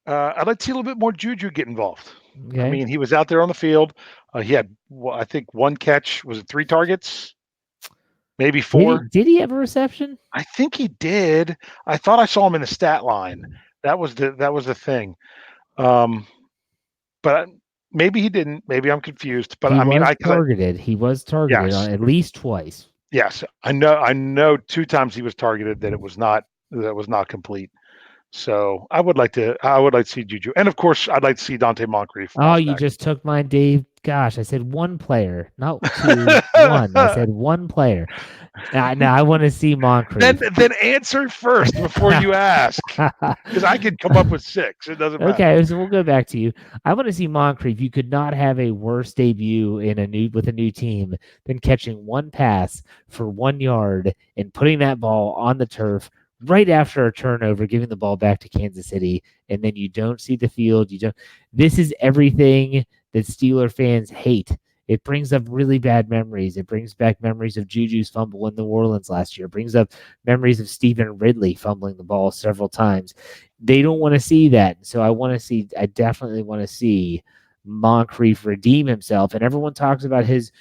I'd like to see a little bit more Juju get involved. I Okay. mean, he was out there on the field. He had, I think, one catch. Was it 3 targets? Maybe 4. Did he have a reception? I think he did. I thought I saw him in the stat line. That was the thing. But maybe he didn't. Maybe I'm confused. But He I mean, was targeted. He was targeted yes, on at least twice. yes. I know 2 times he was targeted that it was not complete. So I would like to see Juju, and of course I'd like to see Dante Moncrief Oh, bounce you back. just took mine, Dave. Gosh, I said one player, not 2, 1. I said one player. Now I want to see Moncrief. Then answer first before you ask, because I could come up with 6. It doesn't matter. Okay, so we'll go back to you. I want to see Moncrief. You could not have a worse debut with a new team than catching one pass for 1 yard and putting that ball on the turf right after a turnover, giving the ball back to Kansas City, and then you don't see the field. You don't. This is everything that Steeler fans hate. It brings up really bad memories. It brings back memories of Juju's fumble in New Orleans last year. It brings up memories of Stephen Ridley fumbling the ball several times. They don't want to see that. So I definitely want to see Moncrief redeem himself. And everyone talks about his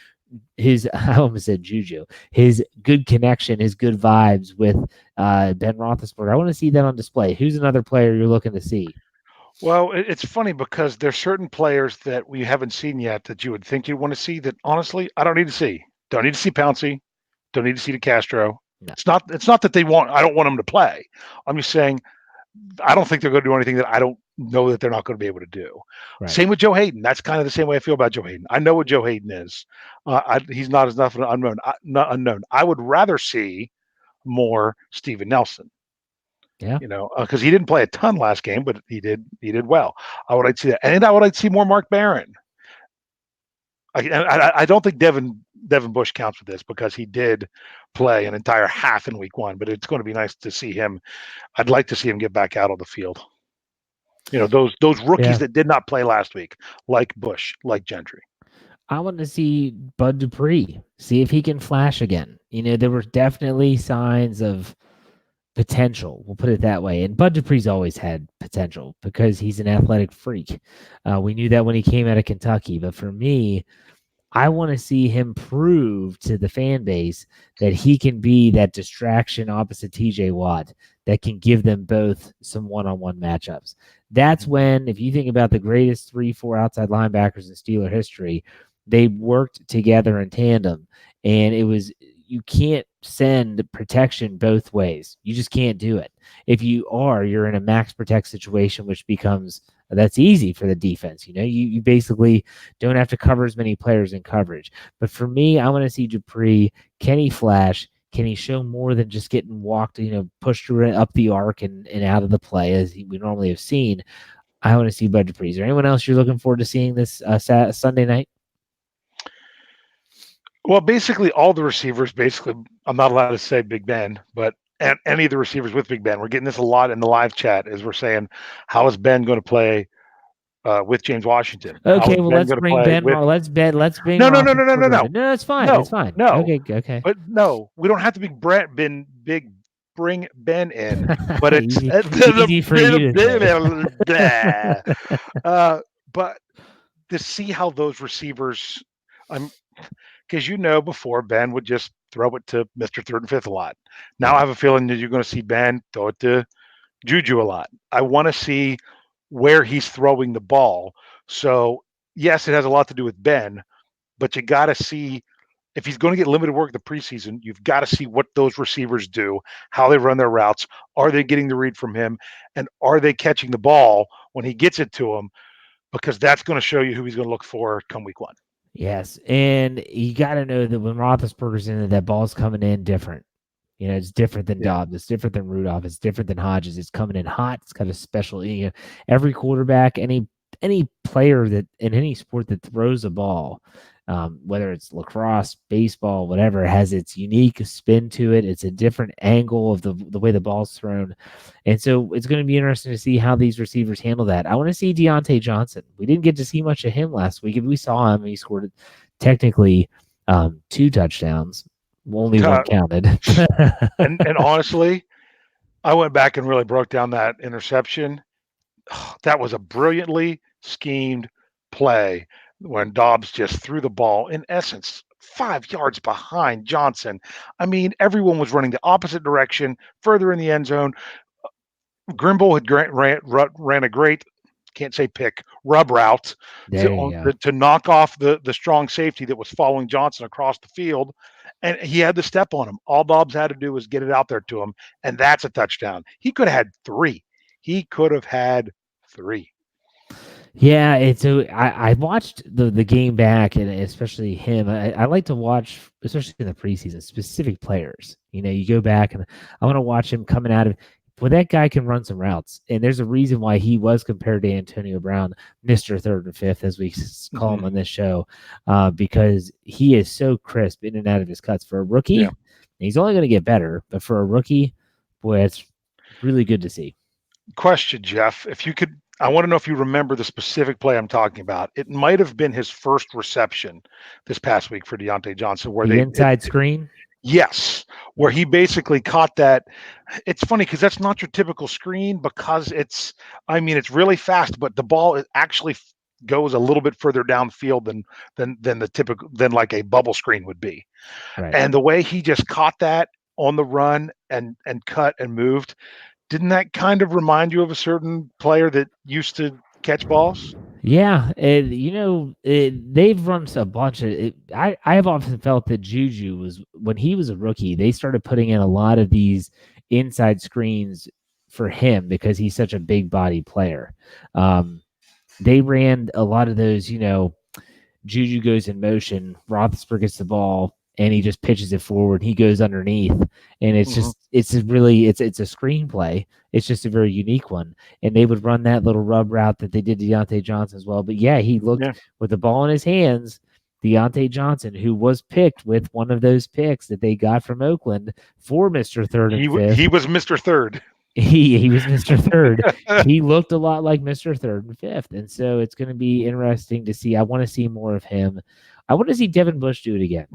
I almost said Juju, his good connection, his good vibes with Ben Roethlisberger. I want to see that on display. Who's another player you're looking to see? Well, it's funny because there's certain players that we haven't seen yet that you would think you want to see that honestly I don't need to see. Don't need to see Pouncey. Don't need to see DeCastro. No. It's not that I don't want them to play. I'm just saying I don't think they're going to do anything that I don't know that they're not going to be able to do. Right. Same with Joe Hayden. That's kind of the same way I feel about Joe Hayden. I know what Joe Hayden is. He's not enough of an unknown. Not unknown. I would rather see more Steven Nelson. Yeah. Because he didn't play a ton last game, but he did well. I would like to see that, and I would like to see more Mark Barron. I don't think Devin Bush counts with this because he did play an entire half in week 1, but it's going to be nice to see him. I'd like to see him get back out on the field. Those rookies that did not play last week, like Bush, like Gentry. I want to see Bud Dupree, see if he can flash again. There were definitely signs of potential. We'll put it that way. And Bud Dupree's always had potential because he's an athletic freak. We knew that when he came out of Kentucky. But for me, I want to see him prove to the fan base that he can be that distraction opposite TJ Watt that can give them both some one-on-one matchups. That's when, if you think about the greatest 3-4 outside linebackers in Steeler history, they worked together in tandem. And you can't send protection both ways. You just can't do it. If you're in a max protect situation, which becomes that's easy for the defense. You basically don't have to cover as many players in coverage. But for me, I want to see Dupree. Can he flash? Can he show more than just getting walked, pushed up the arc and out of the play as we normally have seen? I want to see Bud Dupree. Is there anyone else you're looking forward to seeing this Sunday night? Well, basically all the receivers, I'm not allowed to say Big Ben, but any of the receivers with Big Ben. We're getting this a lot in the live chat as we're saying, how is Ben going to play with James Washington? Okay, well, let's bring Ben. Let's bring. No. No, it's fine. No, it's fine. no. Okay. But no, we don't have to be Big bring Ben in, but it's Easy, easy for you to say. uh, but to see how those receivers, I'm because before Ben would just throw it to Mr. Third and Fifth a lot. Now I Right. have a feeling that you're going to see Ben throw it to Juju a lot. I want to see where he's throwing the ball. So yes, it has a lot to do with Ben, but you got to see if he's going to get limited work in the preseason, you've got to see what those receivers do, how they run their routes. Are they getting the read from him? And are they catching the ball when he gets it to them? Because that's going to show you who he's going to look for come week one. Yes, and you got to know that when Roethlisberger's in it, that ball's coming in different. It's different than Yeah. Dobbs. It's different than Rudolph. It's different than Hodges. It's coming in hot. It's got a special. Every quarterback, any player that in any sport that throws a ball, whether it's lacrosse, baseball, whatever, has its unique spin to it. It's a different angle of the way the ball's thrown, and so it's going to be interesting to see how these receivers handle that. I want to see Deontay Johnson. We didn't get to see much of him last week. If we saw him, he scored technically 2 touchdowns. Only one counted. and honestly, I went back and really broke down that interception. That was a brilliantly schemed play when Dobbs just threw the ball, in essence, 5 yards behind Johnson. I mean, everyone was running the opposite direction, further in the end zone. Grimble had ran a great, can't say pick, rub route There you go. to knock off the strong safety that was following Johnson across the field, and he had the step on him. All Dobbs had to do was get it out there to him, and that's a touchdown. He could have had 3. He could have had 3. Yeah, it's I watched the game back, and especially him. I like to watch, especially in the preseason, specific players. You go back, and I want to watch him coming out of. Well, that guy can run some routes, and there's a reason why he was compared to Antonio Brown, Mister Third and Fifth, as we call him on this show, because he is so crisp in and out of his cuts for a rookie. Yeah. He's only going to get better, but for a rookie, boy, it's really good to see. Question, Jeff, if you could, I want to know if you remember the specific play I'm talking about. It might have been his first reception this past week for Deontay Johnson, where The inside screen. Yes, where he basically caught that. It's funny because that's not your typical screen because it's really fast, but the ball actually goes a little bit further downfield than the typical than like a bubble screen would be. Right. And the way he just caught that on the run and cut and moved, didn't that kind of remind you of a certain player that used to catch balls? Yeah, they've run a bunch of it. I have often felt that Juju was when he was a rookie, they started putting in a lot of these inside screens for him because he's such a big body player. They ran a lot of those, Juju goes in motion, Roethlisberger gets the ball, and he just pitches it forward. He goes underneath, and it's just it's a screenplay. It's just a very unique one, and they would run that little rub route that they did to Deontay Johnson as well. But yeah, he looked with the ball in his hands. Deontay Johnson, who was picked with one of those picks that they got from Oakland for Mr. Third and Fifth. He was Mr. Third. He was Mr. Third. He looked a lot like Mr. Third and Fifth. And so it's going to be interesting to see. I want to see more of him. I want to see Devin Bush do it again.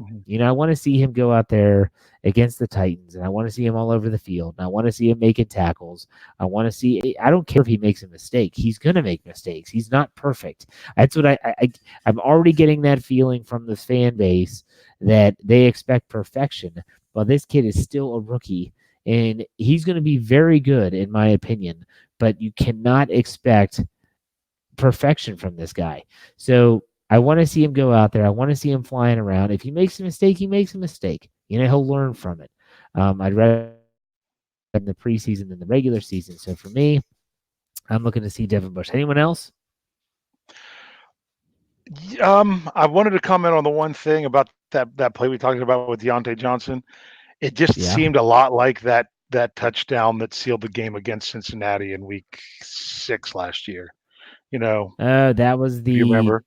I want to see him go out there against the Titans, and I want to see him all over the field. And I want to see him making tackles. I don't care if he makes a mistake. He's going to make mistakes. He's not perfect. That's what I'm already getting that feeling from this fan base that they expect perfection. But this kid is still a rookie. And he's going to be very good, in my opinion, but you cannot expect perfection from this guy. So I want to see him go out there. I want to see him flying around. If he makes a mistake, he makes a mistake. He'll learn from it. I'd rather in the preseason than the regular season. So for me, I'm looking to see Devin Bush. Anyone else? I wanted to comment on the one thing about that play we talked about with Deontay Johnson. It just seemed a lot like that touchdown that sealed the game against Cincinnati in week 6 last year. That was the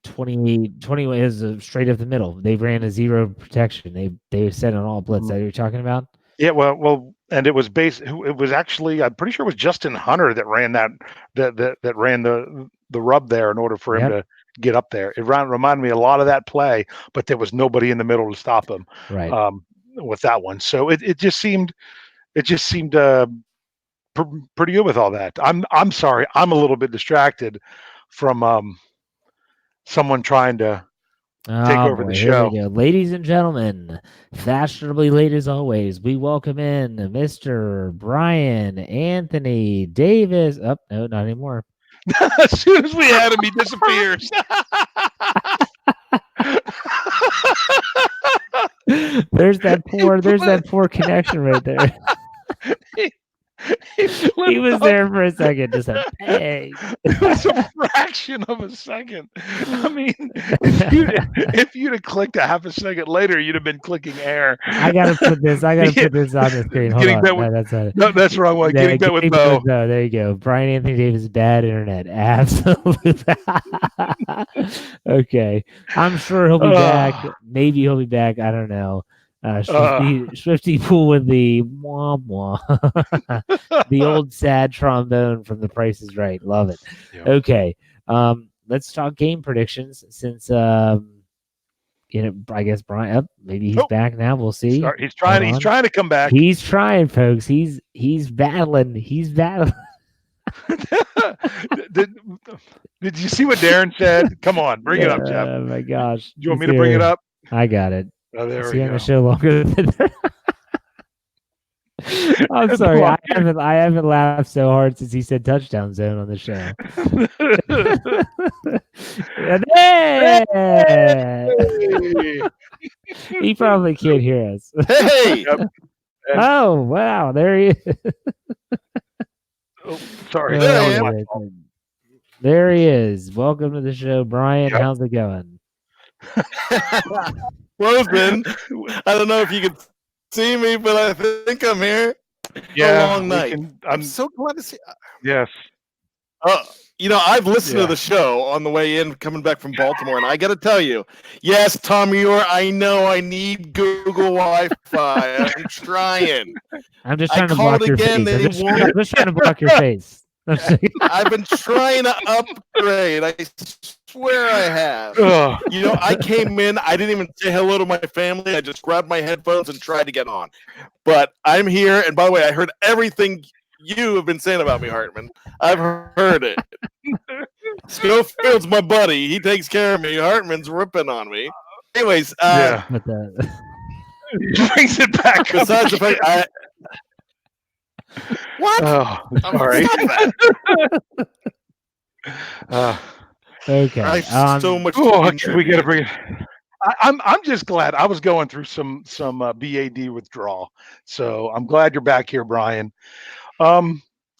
20 is straight up the middle. They ran a zero protection. They set an all blitz. That you're talking about? Yeah, well, and it was it was actually, I'm pretty sure it was Justin Hunter that ran that ran the rub there in order for him to get up there. It reminded me a lot of that play, but there was nobody in the middle to stop him. Right. With that one. So it just seemed it just seemed pretty good with all that. I'm sorry, I'm a little bit distracted from someone trying to take over the Here we show. go. Ladies and gentlemen, fashionably late as always, we welcome in Mr. Brian Anthony Davis. Oh, no, not anymore. As soon as we had him, he disappears. There's that poor connection right there. He was there for a second, just a hey. It was a fraction of a second. I mean, if you'd have clicked a half a second later, you'd have been clicking air. I gotta put this on the screen. Hold on. No, that's the wrong one. Getting bet with Bo. No, there you go. Brian Anthony Davis, bad internet. Absolutely. Okay. I'm sure he'll be back. Maybe he'll be back. I don't know. Swifty Pool with the womp womp. The old sad trombone from The Price is Right. Love it. Yep. Okay. Let's talk game predictions since I guess Brian maybe he's back now. We'll see. He's trying to come back. He's trying, folks. He's battling. Did you see what Darren said? Come on, bring it up, Jeff. Oh my gosh. Do you want me to bring it up? I got it. Oh, there we go. On the show longer than I'm sorry. I haven't laughed so hard since he said touchdown zone on the show. Hey! He probably can't hear us. Hey! Oh wow, there he is. Oh, sorry. There he is. Welcome to the show, Brian. Yep. How's it going? Frozen. I don't know if you can see me, but I think I'm here. Yeah, a long night. I'm so glad to see. Yes. I've listened to the show on the way in, coming back from Baltimore, and I got to tell you, yes, Tom Muir, I know I need Google Wi-Fi. I'm trying. I'm just trying to block your face. I'm just trying to block your face. I've been trying to upgrade. I swear I have. I came in. I didn't even say hello to my family. I just grabbed my headphones and tried to get on. But I'm here. And by the way, I heard everything you have been saying about me, Hartman. I've heard it. Schofield's my buddy. He takes care of me. Hartman's ripping on me. Anyways, he brings it back. Besides the fact what? Oh, sorry. Okay. So much. We got to bring it. I'm just glad. I was going through some BAD withdrawal, so I'm glad you're back here, Brian.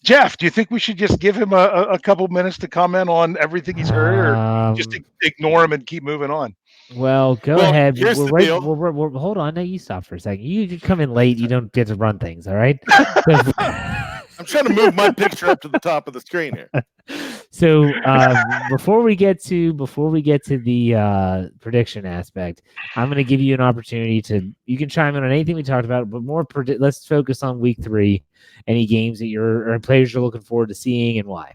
Jeff, do you think we should just give him a couple minutes to comment on everything he's heard, or just ignore him and keep moving on? Well, go ahead. Here's the deal. We're hold on. No, you stop for a second. You come in late. You don't get to run things. All right. I'm trying to move my picture up to the top of the screen here. So before we get to the prediction aspect, I'm going to give you an opportunity you can chime in on anything we talked about, but let's focus on week 3. Any games that or players you're looking forward to seeing and why.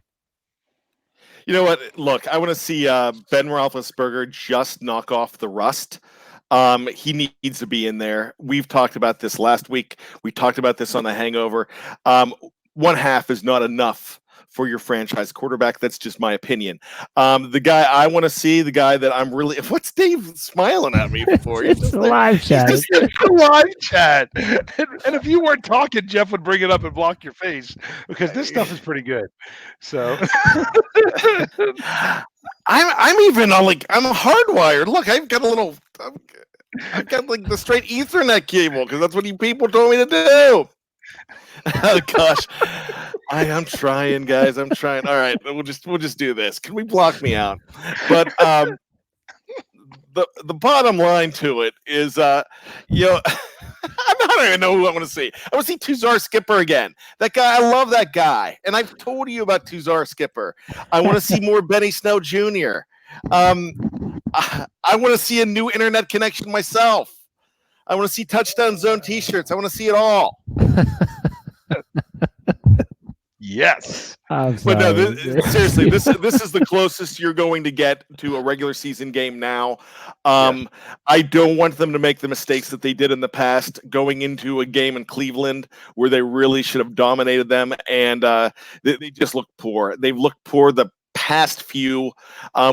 You know what? Look, I want to see Ben Roethlisberger just knock off the rust. He needs to be in there. We've talked about this last week. We talked about this on The Hangover. 1/2 is not enough for your franchise quarterback. That's just my opinion. The guy I want to see, the guy that I'm really... What's Dave smiling at me for? It's a live chat. It's a live chat. And if you weren't talking, Jeff would bring it up and block your face because this stuff is pretty good. So... I'm even on I'm hardwired. Look, I've got I've got the straight Ethernet cable because that's what you people told me to do. Oh gosh, I'm trying, guys. I'm trying. All right, we'll just do this. Can we block me out? But the bottom line to it is, I don't even know who I want to see. I want to see Tuzar Skipper again. That guy, I love that guy, and I've told you about Tuzar Skipper. I want to see more Benny Snell Jr. I want to see a new internet connection myself. I want to see touchdown zone T-shirts. I want to see it all. Yes. I'm But no, sorry. seriously, this is the closest you're going to get to a regular season game now. I don't want them to make the mistakes that they did in the past, going into a game in Cleveland where they really should have dominated them, and they just look poor. They've looked poor the past few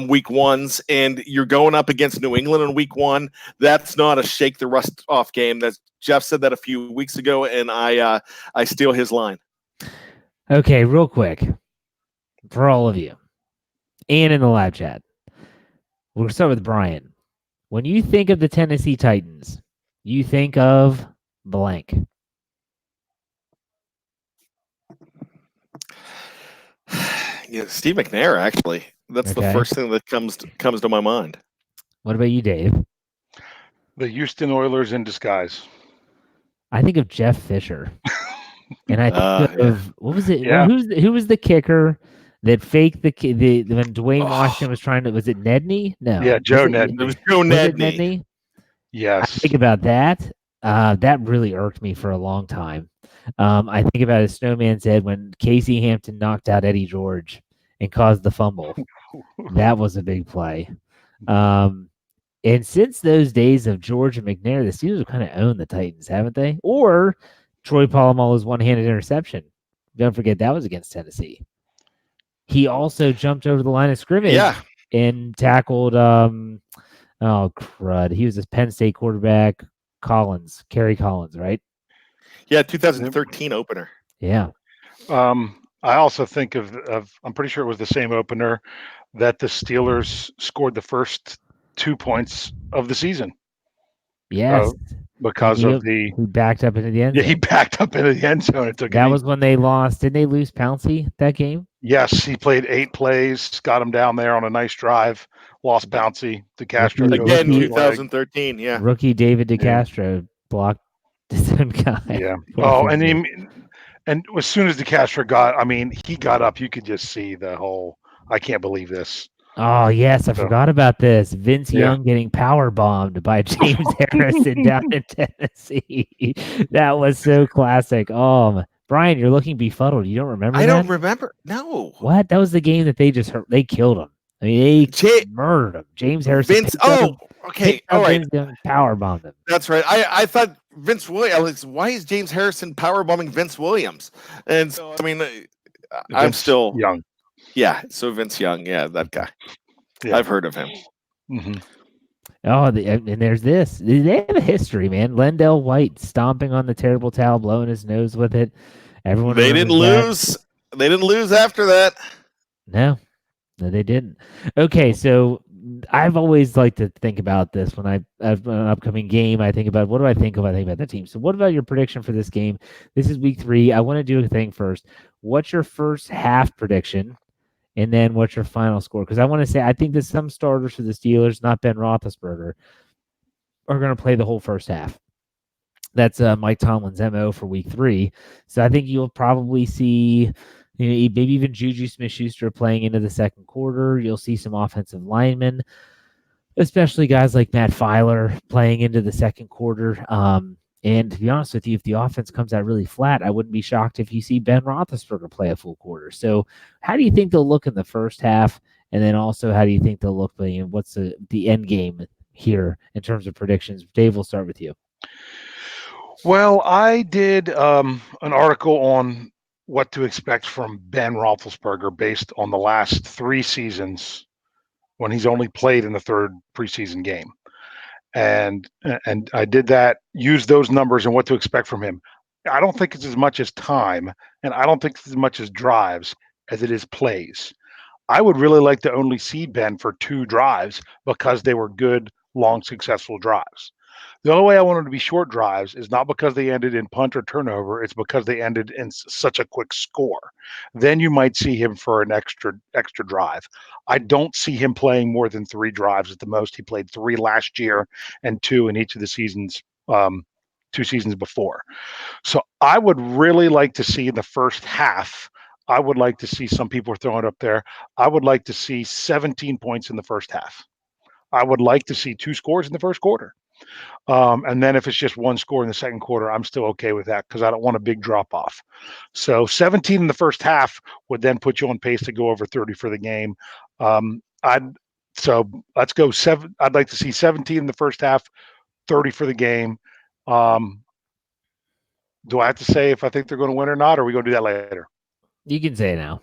week ones, and you're going up against New England in week one. That's not a shake the rust off game. That's Jeff said that a few weeks ago, and I steal his line. Okay, real quick, for all of you, and in the live chat, we'll start with Brian. When you think of the Tennessee Titans, you think of blank. Yeah, Steve McNair, actually. That's the first thing that comes to my mind. What about you, Dave? The Houston Oilers in disguise. I think of Jeff Fisher. And I think of, what was it? Yeah. Who was the kicker that faked the when Dwayne Washington was trying to, was it Nedney? No. Yeah, Joe Nedney. It was Joe Nedney. Yes. I think about that. That really irked me for a long time. I think about, as Snowman said, when Casey Hampton knocked out Eddie George and caused the fumble. That was a big play. And since those days of George and McNair, the Steelers have kind of owned the Titans, haven't they? Or Troy Polamalu's one-handed interception. Don't forget that was against Tennessee. He also jumped over the line of scrimmage and tackled oh crud. He was a Penn State quarterback, Kerry Collins, right? Yeah, 2013 opener. Yeah. I also think of I'm pretty sure it was the same opener that the Steelers scored the first 2 points of the season. Yes. Because he backed up into the end zone. Yeah, he backed up into the end zone. That was when they lost. Didn't they lose Pouncey that game? Yes, he played 8 plays, got him down there on a nice drive, lost Pouncey. DeCastro again, 2013. Yeah, rookie David DeCastro blocked his own guy. Yeah. Oh, and as soon as DeCastro he got up. You could just see the whole. I can't believe this. Oh, yes, I forgot about this. Vince Young getting power bombed by James Harrison down in Tennessee. That was so classic. Oh, Brian, you're looking befuddled. You don't remember that? I don't remember. No. What? That was the game that they just hurt. They killed him. I mean, they murdered him. James Harrison. Vince. Oh, okay. All right. Power bombed him. That's right. I thought Vince Williams. Why is James Harrison power bombing Vince Williams? And so, I mean, I'm still young. Yeah, so Vince Young, that guy. Yeah. I've heard of him. Mm-hmm. Oh, and there's this. They have a history, man. Lendell White stomping on the terrible towel, blowing his nose with it. Everyone. They didn't lose. They didn't lose after that. No, they didn't. Okay, so I've always liked to think about this when I have an upcoming game. I think about, what do I think of? I think about the team. So what about your prediction for this game? This is week 3. I want to do a thing first. What's your first half prediction? And then what's your final score? Because I want to say, I think that some starters for the Steelers, not Ben Roethlisberger, are going to play the whole first half. That's Mike Tomlin's MO for week 3. So I think you'll probably see, maybe even Juju Smith-Schuster playing into the second quarter. You'll see some offensive linemen, especially guys like Matt Filer playing into the second quarter. And to be honest with you, if the offense comes out really flat, I wouldn't be shocked if you see Ben Roethlisberger play a full quarter. So how do you think they'll look in the first half? And then also, how do you think they'll look playing? What's the end game here in terms of predictions? Dave, we'll start with you. Well, I did an article on what to expect from Ben Roethlisberger based on the last 3 seasons when he's only played in the 3rd preseason game. And I did that, use those numbers and what to expect from him. I don't think it's as much as time, and I don't think it's as much as drives as it is plays. I would really like to only see Ben for 2 drives because they were good, long, successful drives. The only way I want them to be short drives is not because they ended in punt or turnover. It's because they ended in such a quick score. Then you might see him for an extra drive. I don't see him playing more than 3 drives at the most. He played 3 last year and 2 in each of the seasons, 2 seasons before. So I would really like to see in the first half, I would like to see, some people are throwing it up there, I would like to see 17 points in the first half. I would like to see 2 scores in the first quarter. And then if it's just one score in the second quarter, I'm still okay with that because I don't want a big drop off. So 17 in the first half would then put you on pace to go over 30 for the game. So let's go 7. I'd like to see 17 in the first half, 30 for the game. Do I have to say if I think they're going to win or not, or are we going to do that later? You can say it now.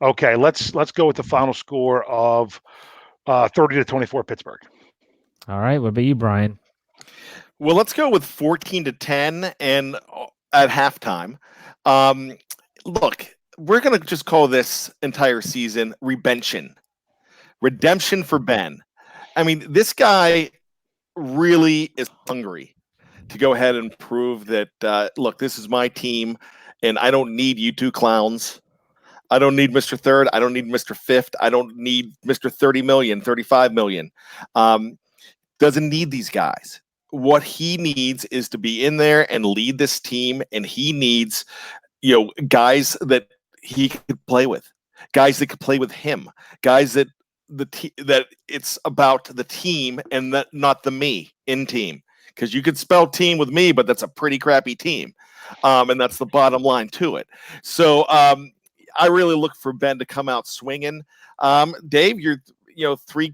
Okay, let's go with the final score of 30-24 Pittsburgh. All right. What about you, Brian? Well, let's go with 14-10 and at halftime. Look, we're going to just call this entire season redemption for Ben. I mean, this guy really is hungry to go ahead and prove that, look, this is my team, and I don't need you two clowns. I don't need Mr. Third. I don't need Mr. Fifth. I don't need Mr. 30 million, 35 million. Doesn't need these guys. What he needs is to be in there and lead this team, and he needs, guys that he could play with, guys that could play with him, guys that that it's about the team and that not the me in team. Because you could spell team with me, but that's a pretty crappy team, and that's the bottom line to it. So I really look for Ben to come out swinging. Dave, three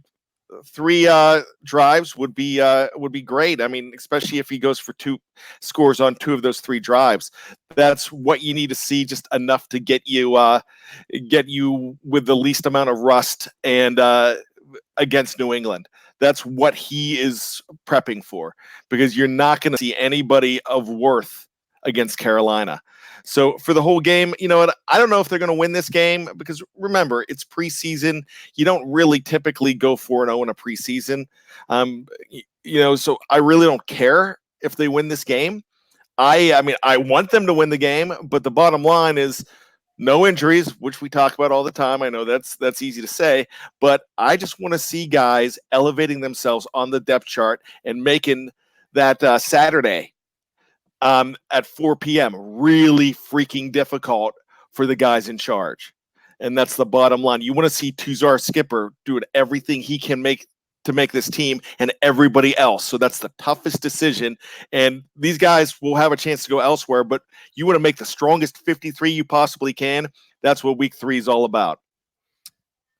drives would be great. I mean, especially if he goes for 2 scores on 2 of those 3 drives. That's what you need to see, just enough to get you with the least amount of rust and against New England. That's what he is prepping for, because you're not going to see anybody of worth against Carolina. So for the whole game, you know what? I don't know if they're going to win this game, because remember, it's preseason. You don't really typically go 4-0 in a preseason. So I really don't care if they win this game. I mean, I want them to win the game, but the bottom line is no injuries, which we talk about all the time. I know that's easy to say, but I just want to see guys elevating themselves on the depth chart and making that Saturday at 4 p.m. really freaking difficult for the guys in charge. And that's the bottom line. You want to see Tuzar Skipper doing everything he can to make this team and everybody else. So that's the toughest decision. And these guys will have a chance to go elsewhere, but you want to make the strongest 53 you possibly can. That's what week 3 is all about.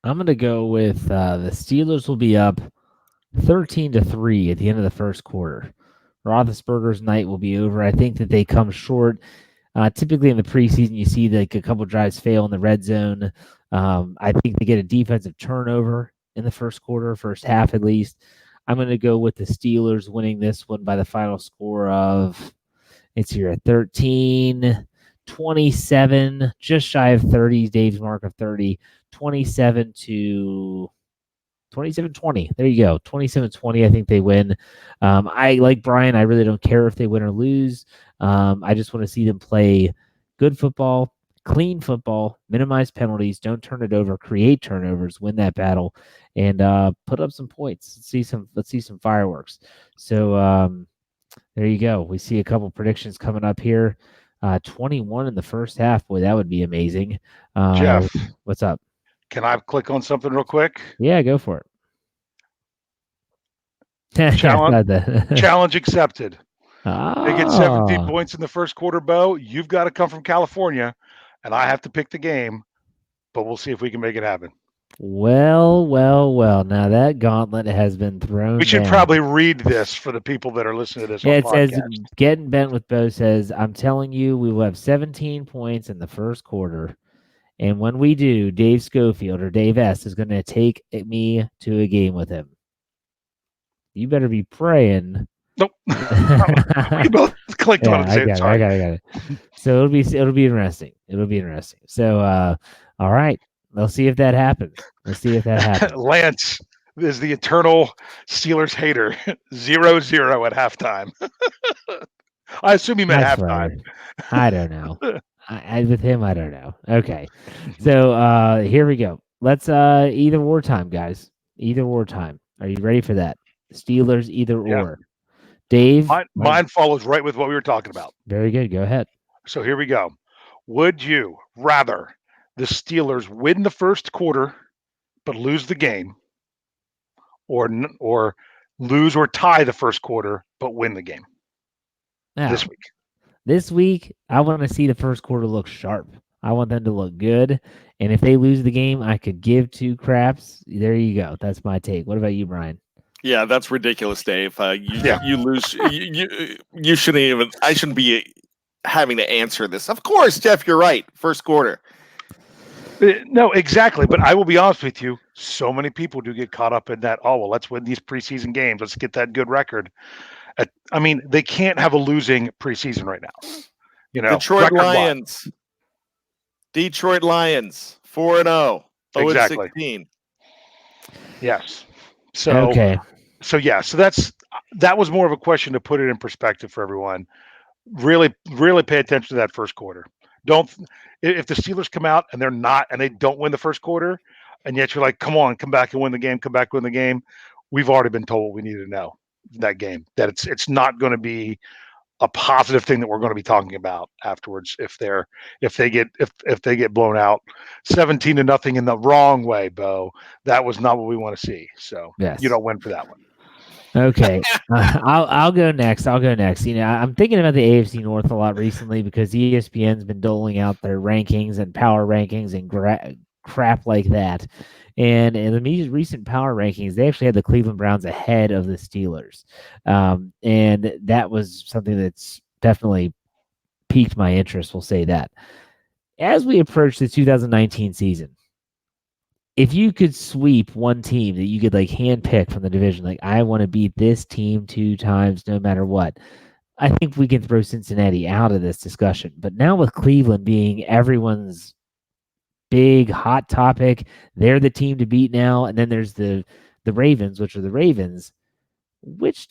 I'm going to go with the Steelers will be up 13-3 at the end of the first quarter. Roethlisberger's night will be over. I think that they come short. Typically in the preseason, you see like a couple drives fail in the red zone. I think they get a defensive turnover in the first quarter, first half at least. I'm going to go with the Steelers winning this one by the final score of, it's here at 13-27, just shy of 30, Dave's mark of 30, 27-20. There you go. 27-20. I think they win. I like Brian. I really don't care if they win or lose. I just want to see them play good football, clean football, minimize penalties, don't turn it over, create turnovers, win that battle, and put up some points. Let's see some fireworks. So there you go. We see a couple predictions coming up here. 21 in the first half. Boy, that would be amazing. Jeff, what's up? Can I click on something real quick? Yeah, go for it. Challenge accepted. They get 17 points in the first quarter, Bo. You've got to come from California, and I have to pick the game, but we'll see if we can make it happen. Well. Now that gauntlet has been thrown. We should probably read this for the people that are listening to this. Yeah, it says, Getting Bent with Bo says, I'm telling you, we will have 17 points in the first quarter. And when we do, Dave Schofield or Dave S is going to take me to a game with him. You better be praying. Nope. We both clicked on it. I got it. So it'll be interesting. So, all right. Let's see if that happens. Lance is the eternal Steelers hater. 0-0 at halftime. I assume he meant halftime. I don't know. With him, I don't know. Okay. So here we go. Let's either war time, guys. Either war time. Are you ready for that? Steelers either or. Dave? Mine follows right with what we were talking about. Very good. Go ahead. So here we go. Would you rather the Steelers win the first quarter but lose the game, or lose or tie the first quarter, but win the game this week. This week, I want to see the first quarter look sharp. I want them to look good. And if they lose the game, I could give two craps. There you go. That's my take. What about you, Brian? Yeah, that's ridiculous, Dave. You lose. You shouldn't even. I shouldn't be having to answer this. Of course, Jeff, you're right. First quarter. No, exactly. But I will be honest with you. So many people do get caught up in that. Oh, well, let's win these preseason games. Let's get that good record. I mean, they can't have a losing preseason right now. Detroit Lions. Detroit Lions 4-0. Exactly. 16. Yes. So okay. So that was more of a question to put it in perspective for everyone. Really, really pay attention to that first quarter. If the Steelers come out and they don't win the first quarter, and yet you're like, come on, come back and win the game, win the game. We've already been told what we need to know in that game, that it's not going to be a positive thing that we're going to be talking about afterwards. If they get blown out 17-0 in the wrong way, Bo, that was not what we want to see. So You don't win for that one. Okay, I'll go next. I'm thinking about the AFC North a lot recently because ESPN's been doling out their rankings and power rankings and crap like that. And in the recent power rankings, they actually had the Cleveland Browns ahead of the Steelers. And that was something that's definitely piqued my interest, we'll say that. As we approach the 2019 season, if you could sweep one team that you could hand pick from the division, I want to beat this team 2 times no matter what, I think we can throw Cincinnati out of this discussion. But now with Cleveland being everyone's big hot topic, they're the team to beat now. And then there's the Ravens, which are the Ravens. Which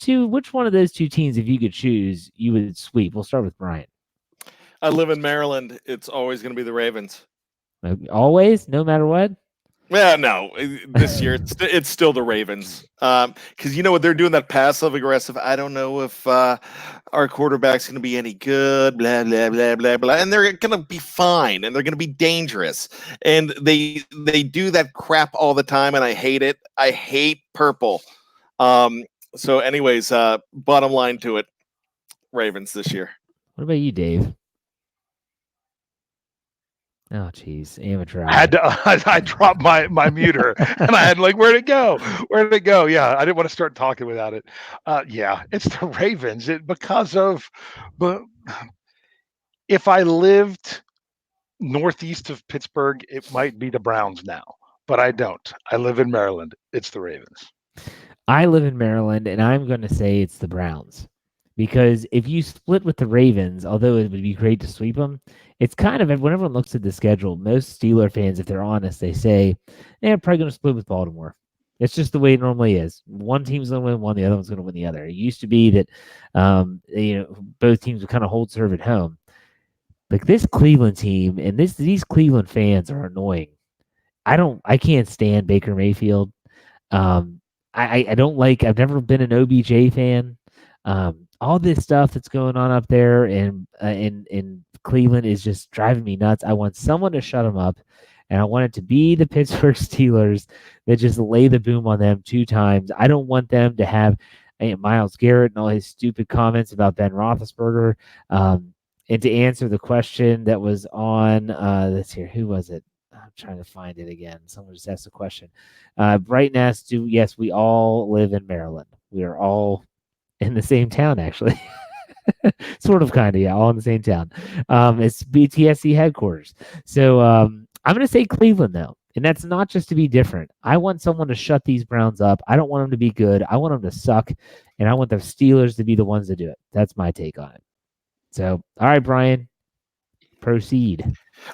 one of those 2 teams, if you could choose, you would sweep? We'll start with Brian. I live in Maryland. It's always going to be the Ravens. Always, no matter what? Yeah, no. This year, it's still the Ravens. Because you know what they're doing, that passive aggressive. I don't know if our quarterback's going to be any good, blah, blah, blah, blah, blah. And they're going to be fine, and they're going to be dangerous. And they do that crap all the time, and I hate it. I hate purple. So anyways, bottom line to it, Ravens this year. What about you, Dave? Oh, geez, amateur. I dropped my muter, and I had where'd it go? Yeah, I didn't want to start talking without it. Yeah, it's the Ravens. But if I lived northeast of Pittsburgh, it might be the Browns now, but I don't. I live in Maryland. It's the Ravens. I live in Maryland, and I'm going to say it's the Browns. Because if you split with the Ravens, although it would be great to sweep them, it's kind of, when everyone looks at the schedule, most Steeler fans, if they're honest, they say, they're probably going to split with Baltimore. It's just the way it normally is. One team's going to win one, the other one's going to win the other. It used to be that both teams would kind of hold serve at home. This Cleveland team and these Cleveland fans are annoying. I can't stand Baker Mayfield. I don't I've never been an OBJ fan. All this stuff that's going on up there in Cleveland is just driving me nuts. I want someone to shut them up, and I want it to be the Pittsburgh Steelers that just lay the boom on them 2 times. I don't want them to have Myles Garrett and all his stupid comments about Ben Roethlisberger. And to answer the question that was on, let's hear, who was it? I'm trying to find it again. Someone just asked a question. Brighton asked, yes, we all live in Maryland. We are all in the same town, actually. Sort of, kind of, yeah, all in the same town. It's BTSC headquarters. So I'm going to say Cleveland, though. And that's not just to be different. I want someone to shut these Browns up. I don't want them to be good. I want them to suck. And I want the Steelers to be the ones to do it. That's my take on it. So, all right, Brian, proceed.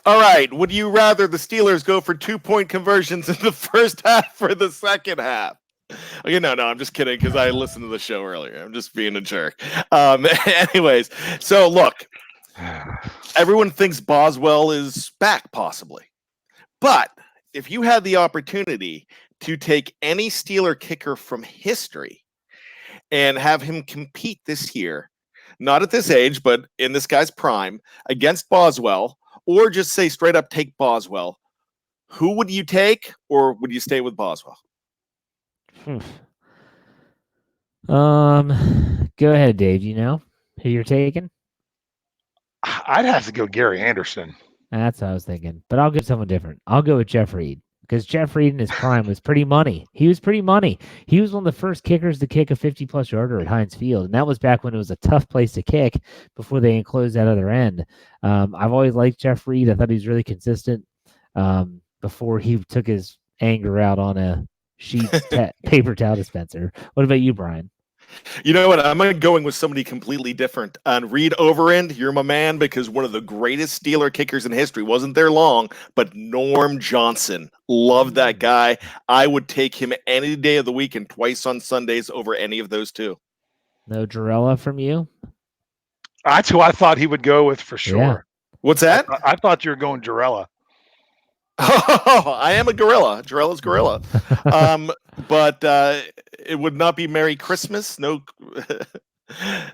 All right. Would you rather the Steelers go for 2-point conversions in the first half or the second half? Okay, no, I'm just kidding because I listened to the show earlier. I'm just being a jerk. Anyways, so look, everyone thinks Boswell is back possibly. But if you had the opportunity to take any Steeler kicker from history and have him compete this year, not at this age, but in this guy's prime, against Boswell, or just say straight up take Boswell, who would you take, or would you stay with Boswell? Go ahead, Dave. You know who you're taking? I'd have to go Gary Anderson. That's what I was thinking. But I'll go someone different. I'll go with Jeff Reed. Because Jeff Reed in his prime was pretty money. He was pretty money. He was one of the first kickers to kick a 50-plus yarder at Heinz Field. And that was back when it was a tough place to kick before they enclosed that other end. I've always liked Jeff Reed. I thought he was really consistent before he took his anger out on a paper towel dispenser. What about you, Brian? You know what? I'm going with somebody completely different. On Reed Overend, you're my man, because one of the greatest Steeler kickers in history wasn't there long, but Norm Johnson. Love that guy. I would take him any day of the week and twice on Sundays over any of those two. No Jarella from you? That's who I thought he would go with for sure. Yeah. What's that? I thought you were going Jarella. Oh, I am a gorilla. Jarella's gorilla. But it would not be Merry Christmas. No,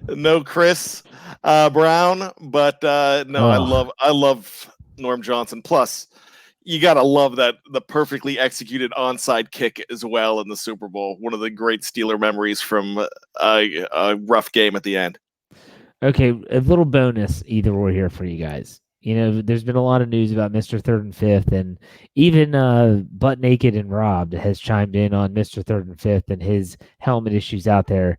no Chris Brown. But no, I love Norm Johnson. Plus, you gotta love that the perfectly executed onside kick as well in the Super Bowl. One of the great Steeler memories from a rough game at the end. Okay, a little bonus either or here for you guys. You know, there's been a lot of news about Mr. Third and Fifth, and even Butt Naked and Robbed has chimed in on Mr. Third and Fifth and his helmet issues out there.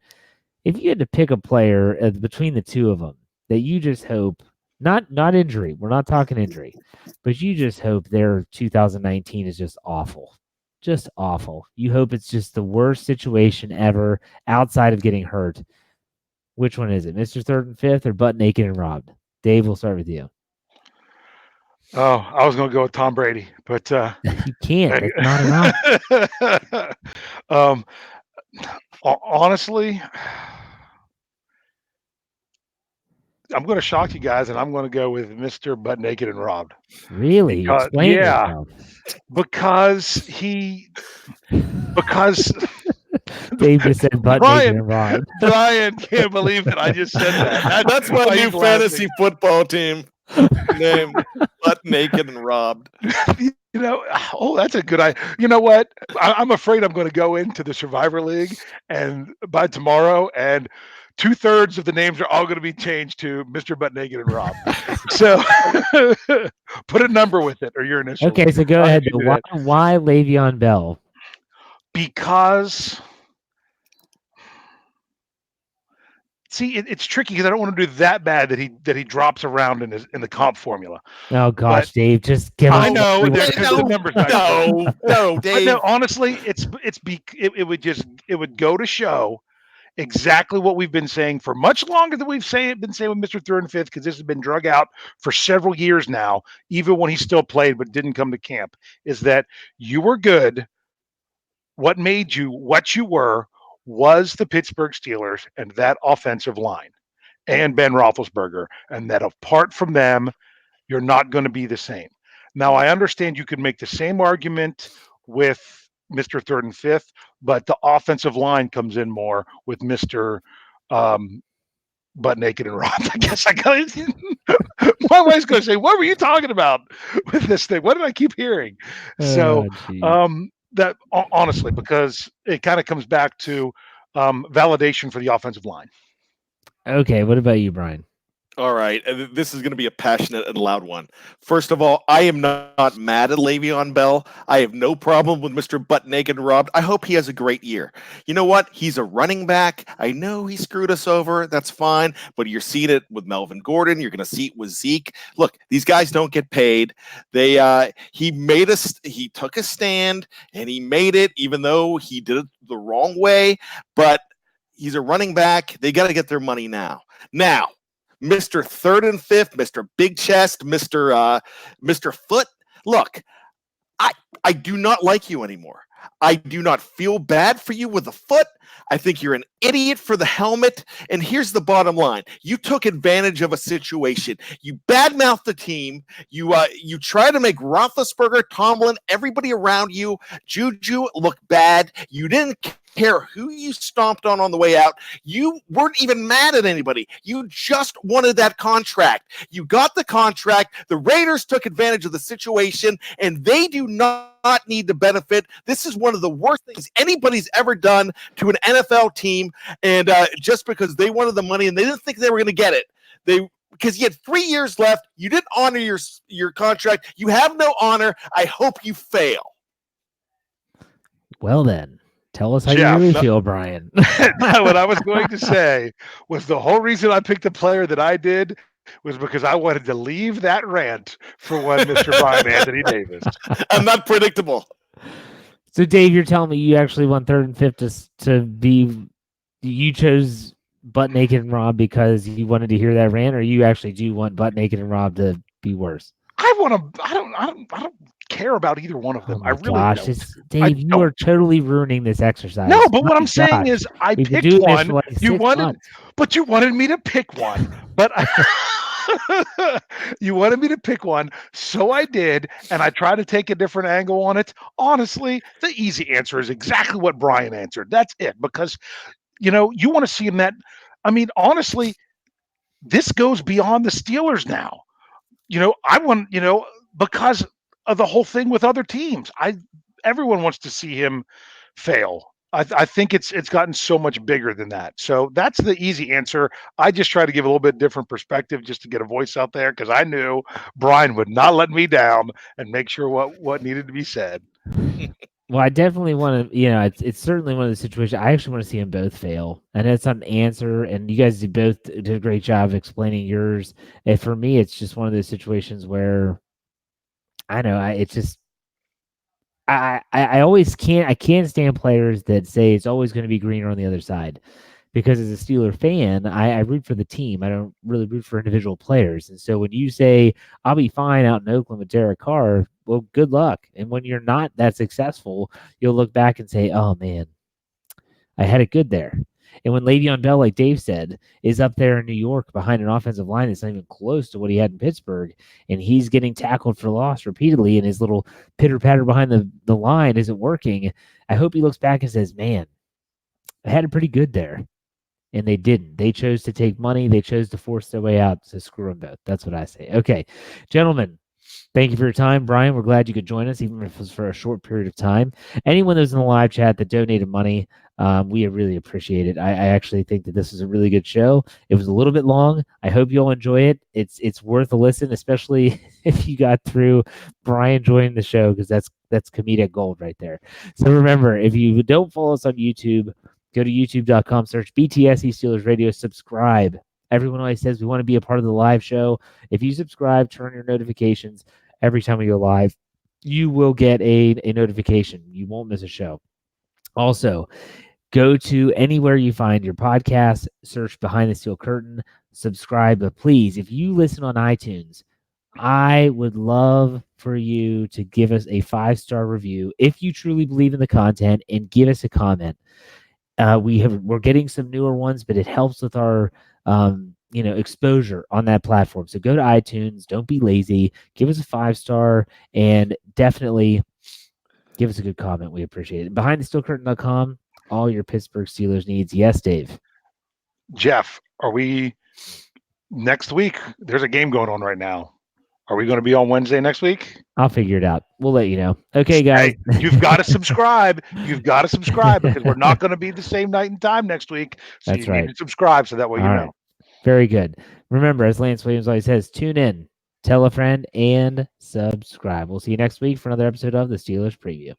If you had to pick a player between the two of them that you just hope, not injury, we're not talking injury, but you just hope their 2019 is just awful. Just awful. You hope it's just the worst situation ever outside of getting hurt. Which one is it, Mr. Third and Fifth or Butt Naked and Robbed? Dave, we'll start with you. Oh, I was going to go with Tom Brady, but you can't. It's not enough. Honestly, I'm going to shock you guys, and I'm going to go with Mr. Butt Naked and Robbed. Really? Explain yourself. Because Dave just said Butt Naked and Robbed. Brian can't believe it. I just said that. That's my new fantasy football team. Named Butt Naked and Robbed. You know, that's a good idea. You know what? I'm afraid I'm going to go into the Survivor League and by tomorrow, and 2/3 of the names are all going to be changed to Mr. Butt Naked and Robbed. So put a number with it or your initials. Okay, so go ahead. Why Le'Veon Bell? Because see, it's tricky because I don't want to do that bad that he drops around in the comp formula. Oh gosh, but Dave, just give. I know the numbers. No, Dave. No, honestly, it would go to show exactly what we've been saying for much longer than we've been saying with Mr. Third and Fifth, because this has been drug out for several years now, even when he still played but didn't come to camp. Is that you were good? What made you what you were? Was the Pittsburgh Steelers and that offensive line and Ben Roethlisberger, and that apart from them, you're not going to be the same. Now, I understand you could make the same argument with Mr. Third and Fifth, but the offensive line comes in more with Mr. Butt Naked and Robbed. I guess I got it. My wife's going to say, what were you talking about with this thing? What did I keep hearing? That honestly, because it kind of comes back to validation for the offensive line. Okay, what about you, Brian? All right, this is going to be a passionate and loud one. First of all, I am not mad at Le'Veon Bell. I have no problem with Mr. Butt Naked and Robbed. I hope he has a great year. You know what? He's a running back. I know he screwed us over. That's fine. But you're seeing it with Melvin Gordon. You're going to see it with Zeke. Look, these guys don't get paid. He took a stand, and he made it, even though he did it the wrong way. But he's a running back. They got to get their money now. Now, Mr. Third and Fifth, Mr. Big Chest, Mr. Foot. Look, I do not like you anymore. I do not feel bad for you with the foot. I think you're an idiot for the helmet. And here's the bottom line. You took advantage of a situation. You badmouthed the team. You try to make Roethlisberger, Tomlin, everybody around you, Juju look bad. You didn't care who you stomped on the way out. You weren't even mad at anybody. You just wanted that contract. You got the contract. The Raiders took advantage of the situation, and they do not need to benefit. This is one of the worst things anybody's ever done to an an NFL team, and just because they wanted the money and they didn't think they were going to get it, because you had 3 years left, you didn't honor your contract. You have no honor. I hope you fail. Well then, tell us how Jeff, you really feel, Brian. What I was going to say was the whole reason I picked the player that I did was because I wanted to leave that rant for one Mr. Brian Anthony Davis. I'm not predictable. So, Dave, you're telling me you actually won 3rd and 5th to be. You chose Butt Naked and Rob because you wanted to hear that rant, or you actually do want Butt Naked and Rob to be worse? I don't care about either one of them. I really don't. Dave, you are totally ruining this exercise. No, but what I'm saying is I picked one. You wanted me to pick one, but you wanted me to pick one, so I did, and I tried to take a different angle on it. Honestly, the easy answer is exactly what Brian answered. That's it, because you want to see him that. I mean, honestly, this goes beyond the Steelers now. I want, because of the whole thing with other teams. Everyone wants to see him fail. I think it's gotten so much bigger than that. So that's the easy answer. I just try to give a little bit different perspective just to get a voice out there, because I knew Brian would not let me down and make sure what needed to be said. Well, I definitely want to, it's certainly one of the situations. I actually want to see them both fail. And that's not an answer. And you guys both did a great job of explaining yours. And for me, it's just one of those situations where I know I always can't stand players that say it's always going to be greener on the other side, because as a Steeler fan, I root for the team. I don't really root for individual players. And so when you say I'll be fine out in Oakland with Derek Carr, well, good luck. And when you're not that successful, you'll look back and say, oh man, I had it good there. And when Le'Veon Bell, like Dave said, is up there in New York behind an offensive line that's not even close to what he had in Pittsburgh, and he's getting tackled for loss repeatedly, and his little pitter-patter behind the line isn't working, I hope he looks back and says, man, I had it pretty good there. And they didn't. They chose to take money. They chose to force their way out, to screw them both. That's what I say. Okay, gentlemen, thank you for your time. Brian, we're glad you could join us, even if it was for a short period of time. Anyone that's in the live chat that donated money, we really appreciate it. I actually think that this is a really good show. It was a little bit long. I hope you'll enjoy it. It's worth a listen, especially if you got through Brian joining the show, because that's comedic gold right there. So remember, if you don't follow us on YouTube, go to youtube.com, search BTSE Steelers Radio, subscribe. Everyone always says we want to be a part of the live show. If you subscribe, turn your notifications every time we go live, you will get a notification. You won't miss a show. Also, go to anywhere you find your podcast, search Behind the Steel Curtain, subscribe. But please, if you listen on iTunes, I would love for you to give us a 5-star review if you truly believe in the content, and give us a comment. We're getting some newer ones, but it helps with our exposure on that platform. So go to iTunes, don't be lazy, give us a 5-star, and definitely give us a good comment. We appreciate it. BehindTheSteelCurtain.com, all your Pittsburgh Steelers needs. Yes, Dave. Jeff, are we next week? There's a game going on right now. Are we going to be on Wednesday next week? I'll figure it out. We'll let you know. Okay, guys. Hey, you've got to subscribe. You've got to subscribe, because we're not going to be the same night and time next week. So That's you right. need to subscribe, so that way you know. Right. Very good. Remember, as Lance Williams always says, tune in, tell a friend, and subscribe. We'll see you next week for another episode of the Steelers Preview.